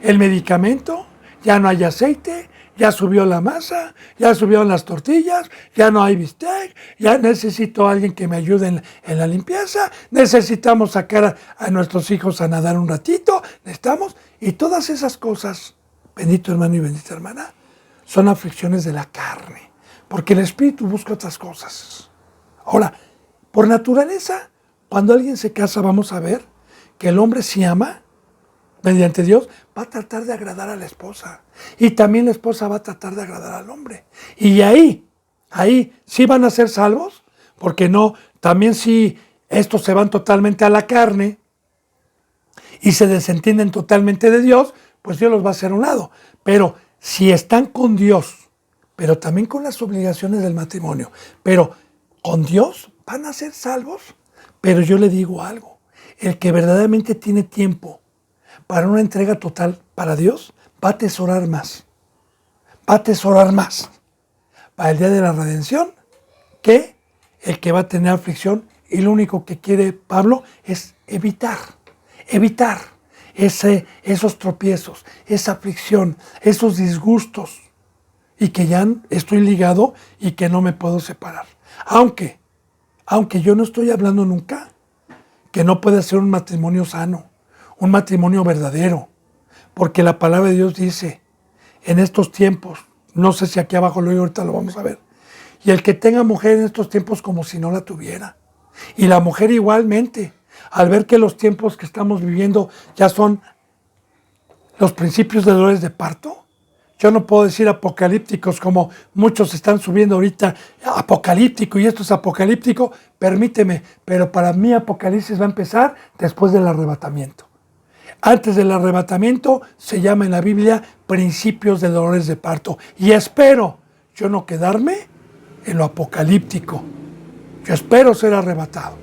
el medicamento, ya no hay aceite, ya subió la masa, ya subieron las tortillas, ya no hay bistec, ya necesito a alguien que me ayude en la limpieza, necesitamos sacar a nuestros hijos a nadar un ratito, necesitamos, y todas esas cosas, bendito hermano y bendita hermana, son aflicciones de la carne, porque el espíritu busca otras cosas. Ahora, por naturaleza, cuando alguien se casa, vamos a ver que el hombre si ama, mediante Dios, va a tratar de agradar a la esposa. Y también la esposa va a tratar de agradar al hombre. Y ahí sí van a ser salvos, porque no, también si estos se van totalmente a la carne y se desentienden totalmente de Dios, pues Dios los va a hacer a un lado. Pero si están con Dios, pero también con las obligaciones del matrimonio, pero con Dios van a ser salvos. Pero yo le digo algo, el que verdaderamente tiene tiempo para una entrega total para Dios, va a atesorar más. Va a atesorar más para el día de la redención que el que va a tener aflicción. Y lo único que quiere Pablo es evitar esos tropiezos, esa aflicción, esos disgustos. Y que ya estoy ligado y que no me puedo separar. Aunque yo no estoy hablando nunca que no puede ser un matrimonio sano, un matrimonio verdadero, porque la palabra de Dios dice, en estos tiempos, no sé si aquí abajo lo digo, ahorita lo vamos a ver, y el que tenga mujer en estos tiempos como si no la tuviera, y la mujer igualmente, al ver que los tiempos que estamos viviendo ya son los principios de dolores de parto. Yo no puedo decir apocalípticos como muchos están subiendo ahorita, apocalíptico y esto es apocalíptico, permíteme, pero para mí Apocalipsis va a empezar después del arrebatamiento. Antes del arrebatamiento se llama en la Biblia principios de dolores de parto. Y espero yo no quedarme en lo apocalíptico. Yo espero ser arrebatado.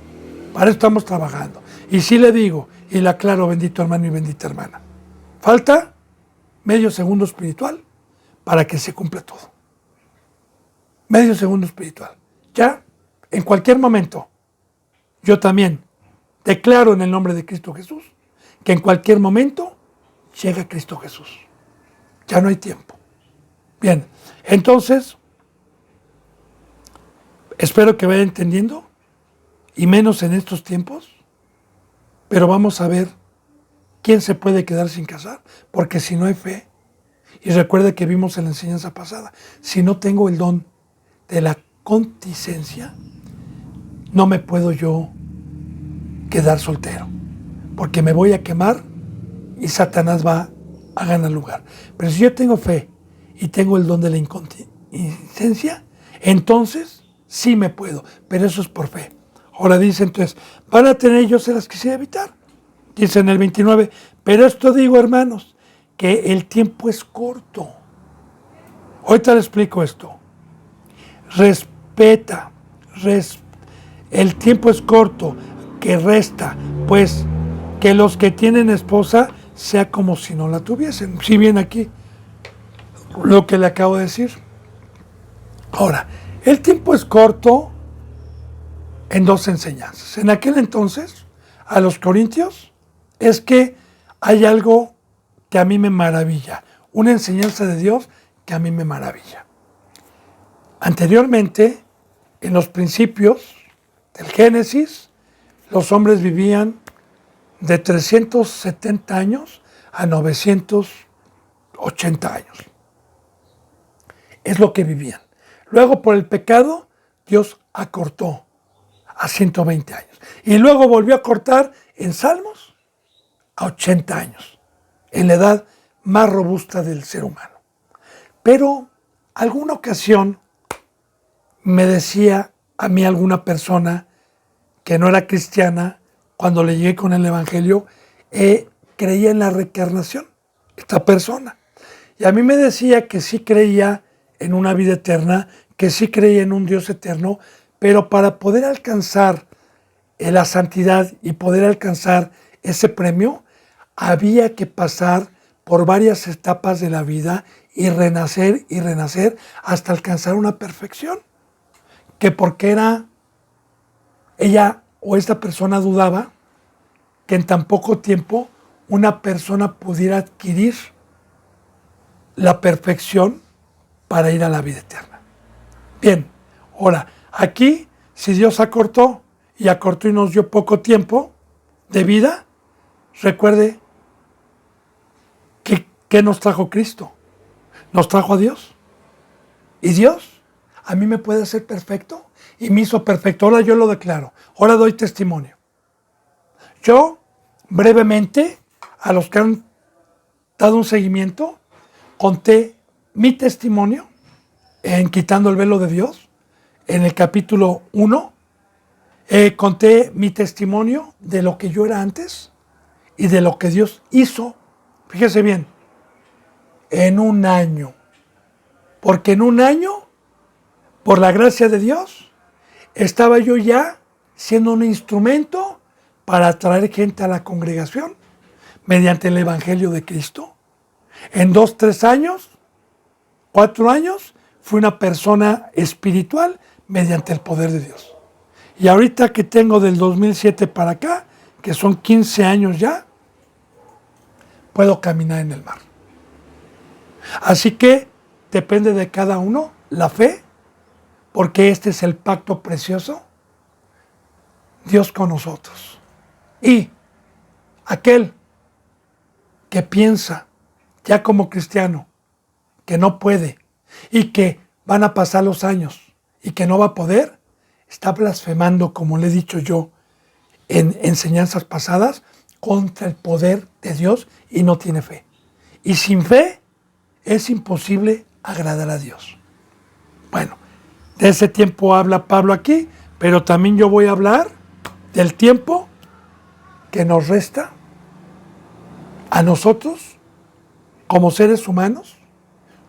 Para eso estamos trabajando. Y sí le digo, y le aclaro, bendito hermano y bendita hermana, falta medio segundo espiritual para que se cumpla todo. Medio segundo espiritual. Ya, en cualquier momento, yo también declaro en el nombre de Cristo Jesús que en cualquier momento llega Cristo Jesús. Ya no hay tiempo. Bien, entonces, espero que vaya entendiendo, y menos en estos tiempos, pero vamos a ver quién se puede quedar sin casar, porque si no hay fe, y recuerda que vimos en la enseñanza pasada, si no tengo el don de la continencia, no me puedo yo quedar soltero, porque me voy a quemar y Satanás va a ganar lugar. Pero si yo tengo fe y tengo el don de la incontinencia, entonces sí me puedo, pero eso es por fe. Ahora dice entonces, van a tener, yo se las quisiera evitar. Dice en el 29, pero esto digo, hermanos, que el tiempo es corto. Ahorita le explico esto. Respeta, el tiempo es corto, que resta, pues que los que tienen esposa sea como si no la tuviesen. Si bien aquí lo que le acabo de decir. Ahora, el tiempo es corto en dos enseñanzas. En aquel entonces, a los corintios, es que hay algo que a mí me maravilla, una enseñanza de Dios que a mí me maravilla. Anteriormente, en los principios del Génesis, los hombres vivían de 370 años a 980 años. Es lo que vivían. Luego, por el pecado, Dios acortó a 120 años. Y luego volvió a cortar en Salmos a 80 años, en la edad más robusta del ser humano. Pero alguna ocasión me decía a mí alguna persona que no era cristiana, cuando le llegué con el Evangelio, creía en la reencarnación. esta persona. Y a mí me decía que sí creía en una vida eterna, que sí creía en un Dios eterno, pero para poder alcanzar la santidad y poder alcanzar ese premio, había que pasar por varias etapas de la vida y renacer hasta alcanzar una perfección. Que porque era ella o esta persona dudaba que en tan poco tiempo una persona pudiera adquirir la perfección para ir a la vida eterna. Bien, ahora, aquí, si Dios acortó y nos dio poco tiempo de vida, recuerde que ¿qué nos trajo Cristo? Nos trajo a Dios. Y Dios a mí me puede hacer perfecto y me hizo perfecto. Ahora yo lo declaro. Ahora doy testimonio. Yo, brevemente, a los que han dado un seguimiento, conté mi testimonio en Quitando el Velo de Dios, en el capítulo 1. Conté mi testimonio de lo que yo era antes y de lo que Dios hizo, fíjese bien, en un año. Porque en un año, por la gracia de Dios, estaba yo ya siendo un instrumento para atraer gente a la congregación mediante el Evangelio de Cristo. En 2, 3 años, 4 años, fui una persona espiritual mediante el poder de Dios. Y ahorita que tengo del 2007 para acá, que son 15 años ya, puedo caminar en el mar. Así que depende de cada uno la fe, porque este es el pacto precioso, Dios con nosotros. Y aquel que piensa, ya como cristiano, que no puede y que van a pasar los años y que no va a poder, está blasfemando, como le he dicho yo en enseñanzas pasadas, contra el poder de Dios y no tiene fe. Y sin fe es imposible agradar a Dios. Bueno, de ese tiempo habla Pablo aquí, pero también yo voy a hablar del tiempo que nos resta a nosotros como seres humanos,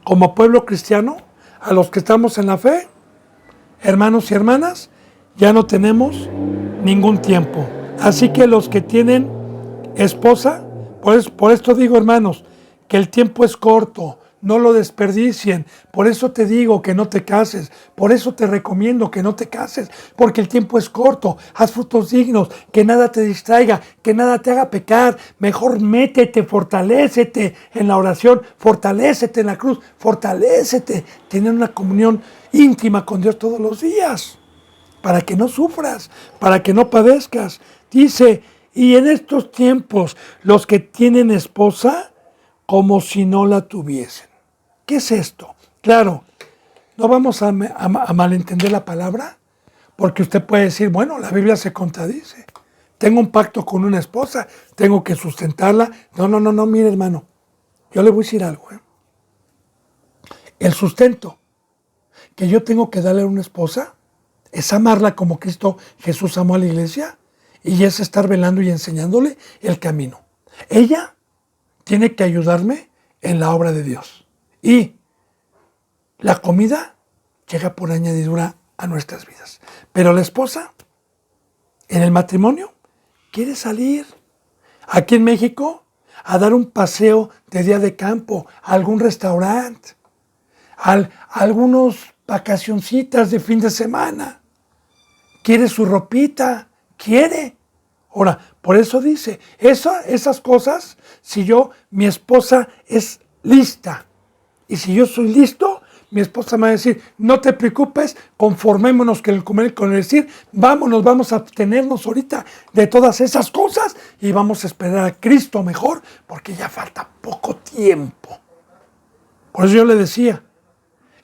como pueblo cristiano, a los que estamos en la fe, hermanos y hermanas, ya no tenemos ningún tiempo. Así que los que tienen esposa, por esto digo, hermanos, que el tiempo es corto, no lo desperdicien. Por eso te digo que no te cases, por eso te recomiendo que no te cases, porque el tiempo es corto. Haz frutos dignos, que nada te distraiga, que nada te haga pecar. Mejor métete, fortalécete en la oración, fortalécete en la cruz, fortalécete, tener una comunión íntima con Dios todos los días, para que no sufras, para que no padezcas. Dice, y en estos tiempos, los que tienen esposa, como si no la tuviesen. ¿Qué es esto? Claro, no vamos a malentender la palabra, porque usted puede decir, bueno, la Biblia se contradice. Tengo un pacto con una esposa, tengo que sustentarla. No, mire, hermano, yo le voy a decir algo. El sustento que yo tengo que darle a una esposa es amarla como Cristo Jesús amó a la iglesia, y es estar velando y enseñándole el camino. Ella tiene que ayudarme en la obra de Dios. Y la comida llega por añadidura a nuestras vidas. Pero la esposa, en el matrimonio, quiere salir aquí en México a dar un paseo de día de campo, a algún restaurante, a algunos vacacioncitas de fin de semana. Quiere su ropita, quiere. Ahora, por eso dice, esas cosas, si mi esposa es lista, y si yo soy listo, mi esposa me va a decir, no te preocupes, conformémonos con el decir, vamos a abstenernos ahorita de todas esas cosas y vamos a esperar a Cristo mejor, porque ya falta poco tiempo. Por eso yo le decía,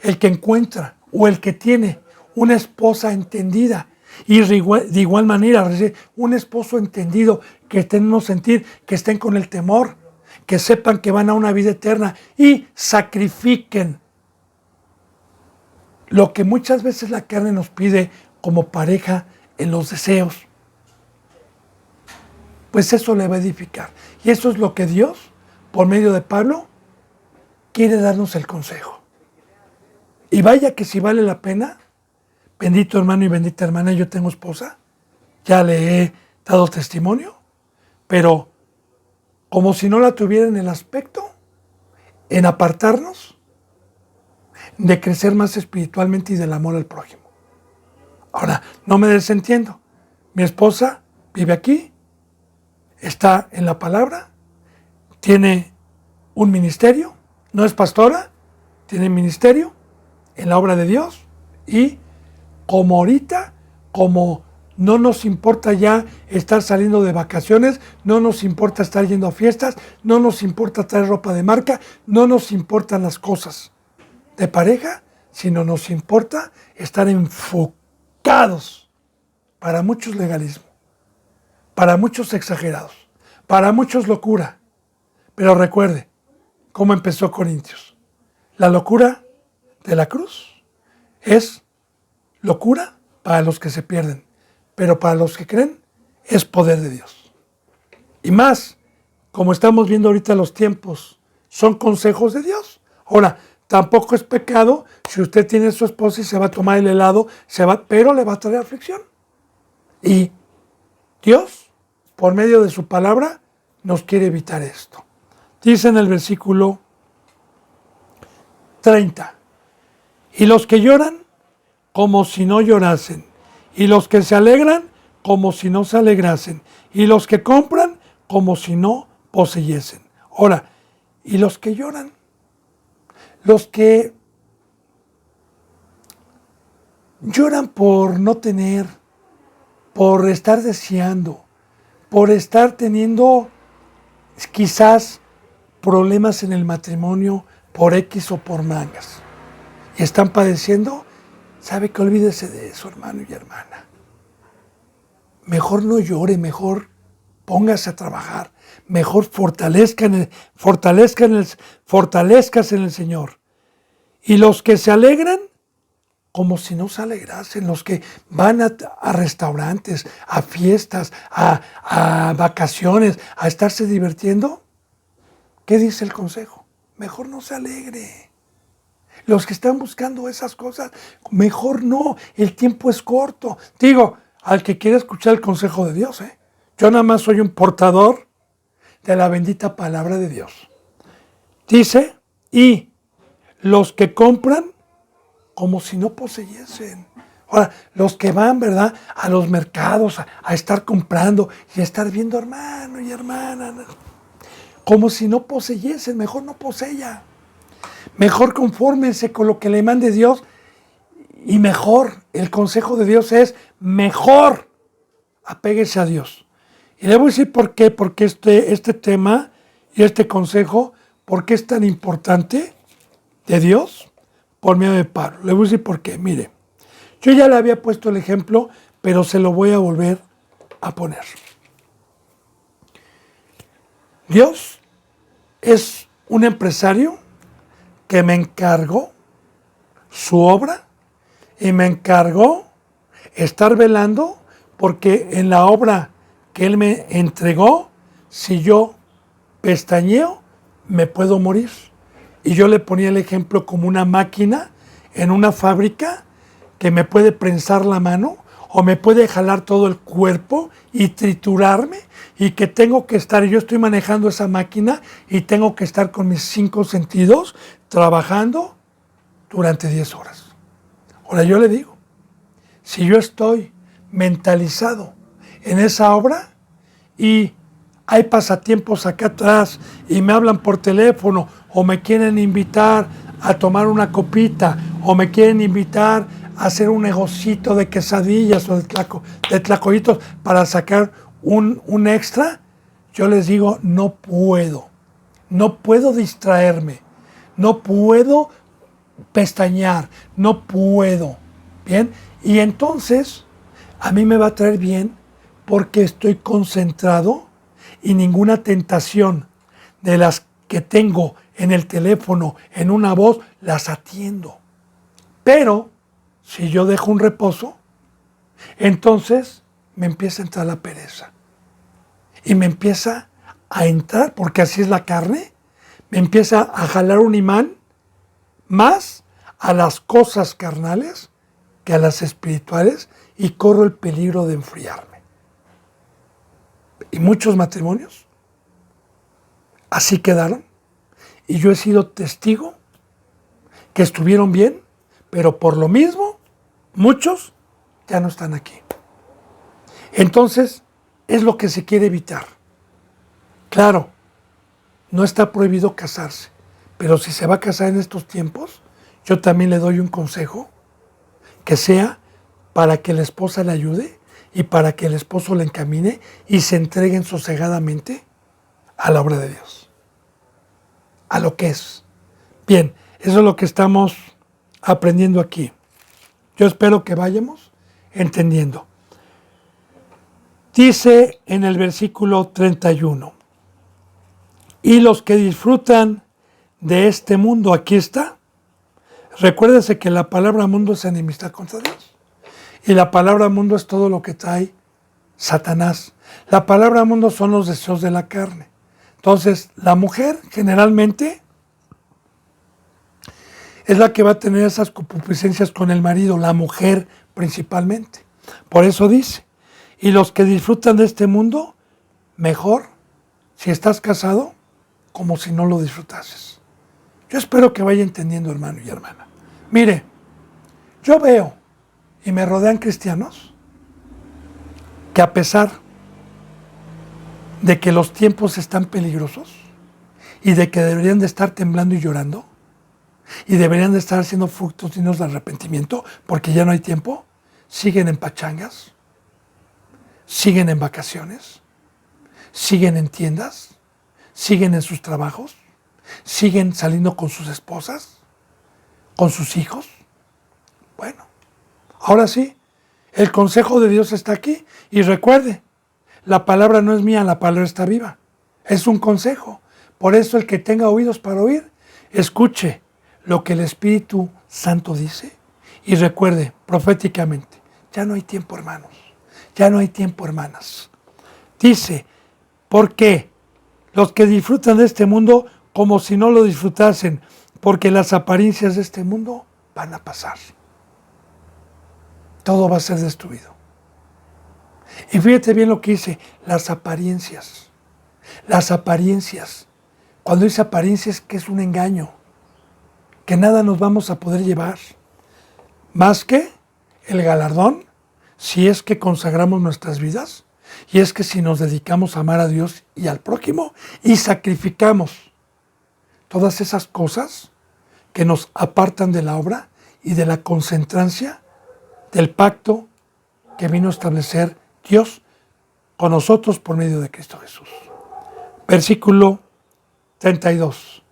el que encuentra o el que tiene una esposa entendida, y de igual manera, un esposo entendido, que estén en un sentir, que estén con el temor, que sepan que van a una vida eterna y sacrifiquen lo que muchas veces la carne nos pide como pareja en los deseos. Pues eso le va a edificar. Y eso es lo que Dios por medio de Pablo, quiere darnos el consejo. Y vaya que si vale la pena, bendito hermano y bendita hermana, yo tengo esposa, ya le he dado testimonio, pero como si no la tuviera en el aspecto, en apartarnos de crecer más espiritualmente y del amor al prójimo. Ahora, no me desentiendo. Mi esposa vive aquí, está en la palabra, tiene un ministerio, no es pastora, tiene ministerio en la obra de Dios y como ahorita, como no nos importa ya estar saliendo de vacaciones, no nos importa estar yendo a fiestas, no nos importa traer ropa de marca, no nos importan las cosas de pareja, sino nos importa estar enfocados, para muchos legalismo, para muchos exagerados, para muchos locura. Pero recuerde cómo empezó Corintios. La locura de la cruz es locura para los que se pierden, pero para los que creen es poder de Dios. Y más, como estamos viendo ahorita los tiempos, son consejos de Dios. Ahora, tampoco es pecado si usted tiene a su esposa y se va a tomar el helado, pero le va a traer aflicción. Y Dios, por medio de su palabra, nos quiere evitar esto. Dice en el versículo 30, y los que lloran como si no llorasen, y los que se alegran como si no se alegrasen, y los que compran como si no poseyesen. Ahora, y los que lloran, los que lloran por no tener, por estar deseando, por estar teniendo quizás problemas en el matrimonio por X o por mangas, y están padeciendo, ¿sabe qué? Olvídese de eso, hermano y hermana. Mejor no llore, mejor póngase a trabajar, mejor fortalezcas en el Señor. Y los que se alegran, como si no se alegrasen, los que van a restaurantes, a fiestas, a vacaciones, a estarse divirtiendo, ¿qué dice el consejo? Mejor no se alegre. Los que están buscando esas cosas, mejor no, el tiempo es corto. Digo, al que quiera escuchar el consejo de Dios, yo nada más soy un portador de la bendita palabra de Dios. Dice, y los que compran como si no poseyesen. Ahora, los que van, ¿verdad?, a los mercados, a estar comprando y a estar viendo, hermano y hermana, como si no poseyesen, mejor no poseya. Mejor confórmense con lo que le mande Dios y mejor, el consejo de Dios es mejor apéguese a Dios. Y le voy a decir por qué, porque este tema y este consejo, ¿por qué es tan importante de Dios? Por medio de Pablo. Le voy a decir por qué. Mire, yo ya le había puesto el ejemplo, pero se lo voy a volver a poner. Dios es un empresario que me encargó su obra y me encargó estar velando porque en la obra que Él me entregó, si yo pestañeo, me puedo morir. Y yo le ponía el ejemplo como una máquina en una fábrica que me puede prensar la mano o me puede jalar todo el cuerpo y triturarme y que tengo que estar, yo estoy manejando esa máquina y tengo que estar con mis 5 sentidos trabajando durante 10 horas. Ahora yo le digo, si yo estoy mentalizado en esa obra y hay pasatiempos acá atrás y me hablan por teléfono o me quieren invitar a tomar una copita o me quieren invitar a hacer un negocito de quesadillas o de tlacoyitos para sacar un extra, yo les digo, no puedo distraerme, no puedo pestañear, no puedo, ¿bien? Y entonces a mí me va a traer bien porque estoy concentrado y ninguna tentación de las que tengo en el teléfono, en una voz, las atiendo. Pero si yo dejo un reposo, entonces me empieza a entrar la pereza. Y me empieza a entrar, porque así es la carne, me empieza a jalar un imán más a las cosas carnales que a las espirituales y corro el peligro de enfriarme. Y muchos matrimonios así quedaron. Y yo he sido testigo que estuvieron bien, pero por lo mismo, muchos ya no están aquí. Entonces, es lo que se quiere evitar. Claro, no está prohibido casarse, pero si se va a casar en estos tiempos, yo también le doy un consejo, que sea para que la esposa le ayude y para que el esposo le encamine y se entreguen sosegadamente a la obra de Dios, a lo que es. Bien, eso es lo que estamos aprendiendo aquí. Yo espero que vayamos entendiendo. Dice en el versículo 31, y los que disfrutan de este mundo, aquí está. Recuérdese que la palabra mundo es enemistad contra Dios. Y la palabra mundo es todo lo que trae Satanás. La palabra mundo son los deseos de la carne. Entonces, la mujer generalmente es la que va a tener esas concupiscencias con el marido, la mujer principalmente. Por eso dice, y los que disfrutan de este mundo, mejor, si estás casado, como si no lo disfrutases. Yo espero que vaya entendiendo, hermano y hermana. Mire, yo veo y me rodean cristianos que a pesar de que los tiempos están peligrosos y de que deberían de estar temblando y llorando y deberían de estar haciendo frutos dignos de arrepentimiento porque ya no hay tiempo, siguen en pachangas, siguen en vacaciones, siguen en tiendas, siguen en sus trabajos, siguen saliendo con sus esposas, con sus hijos. Bueno, ahora sí, el consejo de Dios está aquí. Y recuerde, la palabra no es mía, la palabra está viva. Es un consejo. Por eso el que tenga oídos para oír, escuche lo que el Espíritu Santo dice. Y recuerde proféticamente, ya no hay tiempo, hermanos. Ya no hay tiempo, hermanas. Dice, ¿por qué? Los que disfrutan de este mundo como si no lo disfrutasen, porque las apariencias de este mundo van a pasar. Todo va a ser destruido. Y fíjate bien lo que dice, las apariencias. Las apariencias. Cuando dice apariencias, que es un engaño, que nada nos vamos a poder llevar, más que el galardón, si es que consagramos nuestras vidas, y es que si nos dedicamos a amar a Dios y al prójimo, y sacrificamos todas esas cosas que nos apartan de la obra y de la concentrancia del pacto que vino a establecer Dios con nosotros por medio de Cristo Jesús. Versículo 32.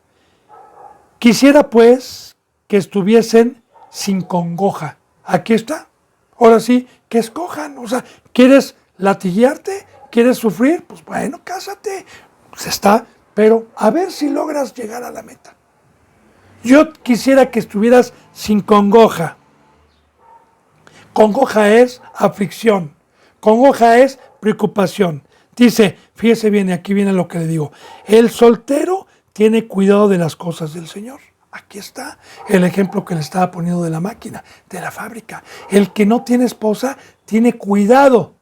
Quisiera pues que estuviesen sin congoja. Aquí está. Ahora sí, que escojan. O sea, ¿quieres latiguearte? ¿Quieres sufrir? Pues bueno, cásate. Pues está. Pero a ver si logras llegar a la meta. Yo quisiera que estuvieras sin congoja. Congoja es aflicción. Congoja es preocupación. Dice, fíjese bien, aquí viene lo que le digo. El soltero tiene cuidado de las cosas del Señor. Aquí está el ejemplo que le estaba poniendo de la máquina, de la fábrica. El que no tiene esposa tiene cuidado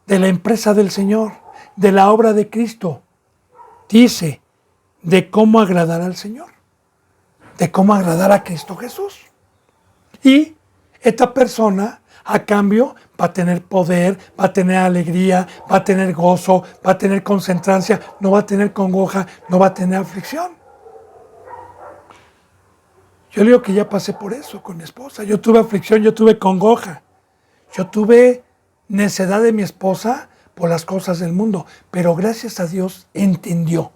de la empresa del Señor, de la obra de Cristo. Dice, de cómo agradar al Señor, de cómo agradar a Cristo Jesús. Y esta persona, a cambio, va a tener poder, va a tener alegría, va a tener gozo, va a tener concentrancia, no va a tener congoja, no va a tener aflicción. Yo le digo que ya pasé por eso con mi esposa. Yo tuve aflicción, yo tuve congoja. Yo tuve necedad de mi esposa por las cosas del mundo. Pero gracias a Dios entendió.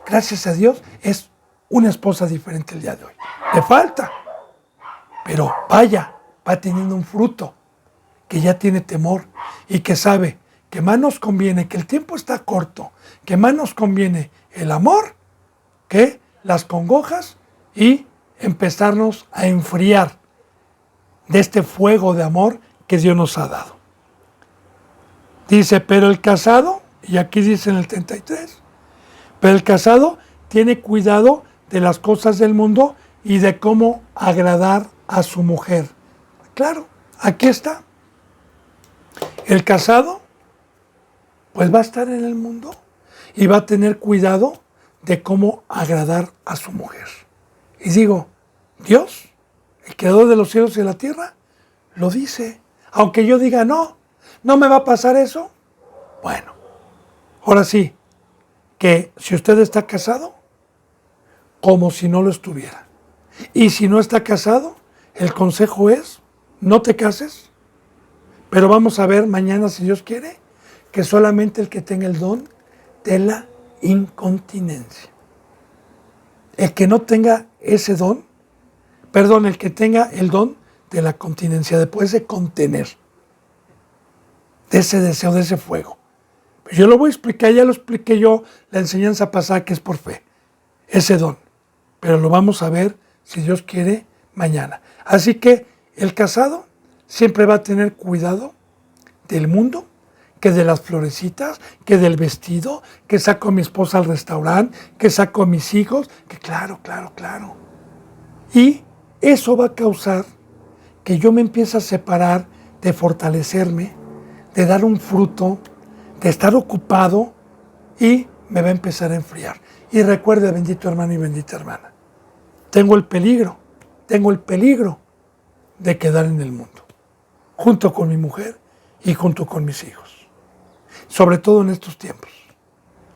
Gracias a Dios es una esposa diferente el día de hoy. Le falta. Pero vaya, va teniendo un fruto. Que ya tiene temor y que sabe que más nos conviene, que el tiempo está corto, que más nos conviene el amor que las congojas y empezarnos a enfriar de este fuego de amor que Dios nos ha dado. Dice, pero el casado, y aquí dice en el 33, pero el casado tiene cuidado de las cosas del mundo y de cómo agradar a su mujer. Claro, aquí está. El casado, pues va a estar en el mundo y va a tener cuidado de cómo agradar a su mujer. Y digo, Dios, el creador de los cielos y de la tierra, lo dice. Aunque yo diga, no, no me va a pasar eso. Bueno, ahora sí, que si usted está casado, como si no lo estuviera. Y si no está casado, el consejo es, no te cases, pero vamos a ver mañana, si Dios quiere, que solamente el que tenga el don de la incontinencia. El que no tenga ese don, perdón, el que tenga el don de la continencia, de poderse contener, de ese deseo, de ese fuego. Yo lo voy a explicar, ya lo expliqué yo, la enseñanza pasada que es por fe, ese don. Pero lo vamos a ver, si Dios quiere, mañana. Así que el casado siempre va a tener cuidado del mundo, que de las florecitas, que del vestido, que saco a mi esposa al restaurante, que saco a mis hijos, que claro. Y eso va a causar que yo me empiece a separar de fortalecerme, de dar un fruto, de estar ocupado y me va a empezar a enfriar. Y recuerde, bendito hermano y bendita hermana, tengo el peligro de quedar en el mundo, junto con mi mujer y junto con mis hijos, sobre todo en estos tiempos.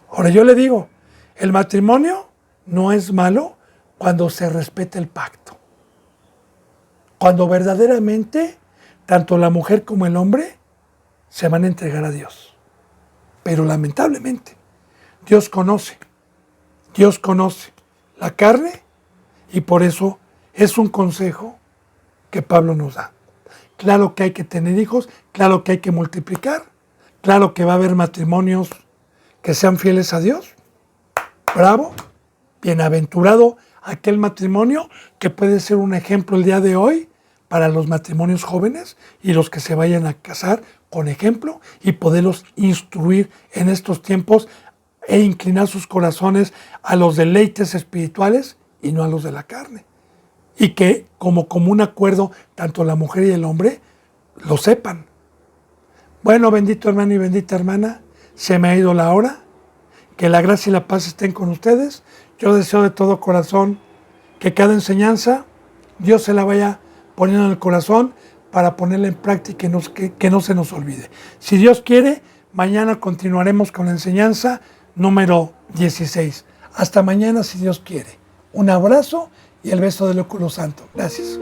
Ahora yo le digo, el matrimonio no es malo cuando se respeta el pacto, cuando verdaderamente tanto la mujer como el hombre se van a entregar a Dios. Pero lamentablemente, Dios conoce la carne y por eso es un consejo que Pablo nos da. Claro que hay que tener hijos, claro que hay que multiplicar, claro que va a haber matrimonios que sean fieles a Dios. Bravo, bienaventurado aquel matrimonio que puede ser un ejemplo el día de hoy para los matrimonios jóvenes y los que se vayan a casar con ejemplo y poderlos instruir en estos tiempos e inclinar sus corazones a los deleites espirituales y no a los de la carne. Y que como común acuerdo, tanto la mujer y el hombre lo sepan. Bueno, bendito hermano y bendita hermana, se me ha ido la hora. Que la gracia y la paz estén con ustedes. Yo deseo de todo corazón que cada enseñanza Dios se la vaya poniendo en el corazón para ponerla en práctica y que no se nos olvide. Si Dios quiere, mañana continuaremos con la enseñanza número 16. Hasta mañana, si Dios quiere. Un abrazo y el beso del óculo santo. Gracias.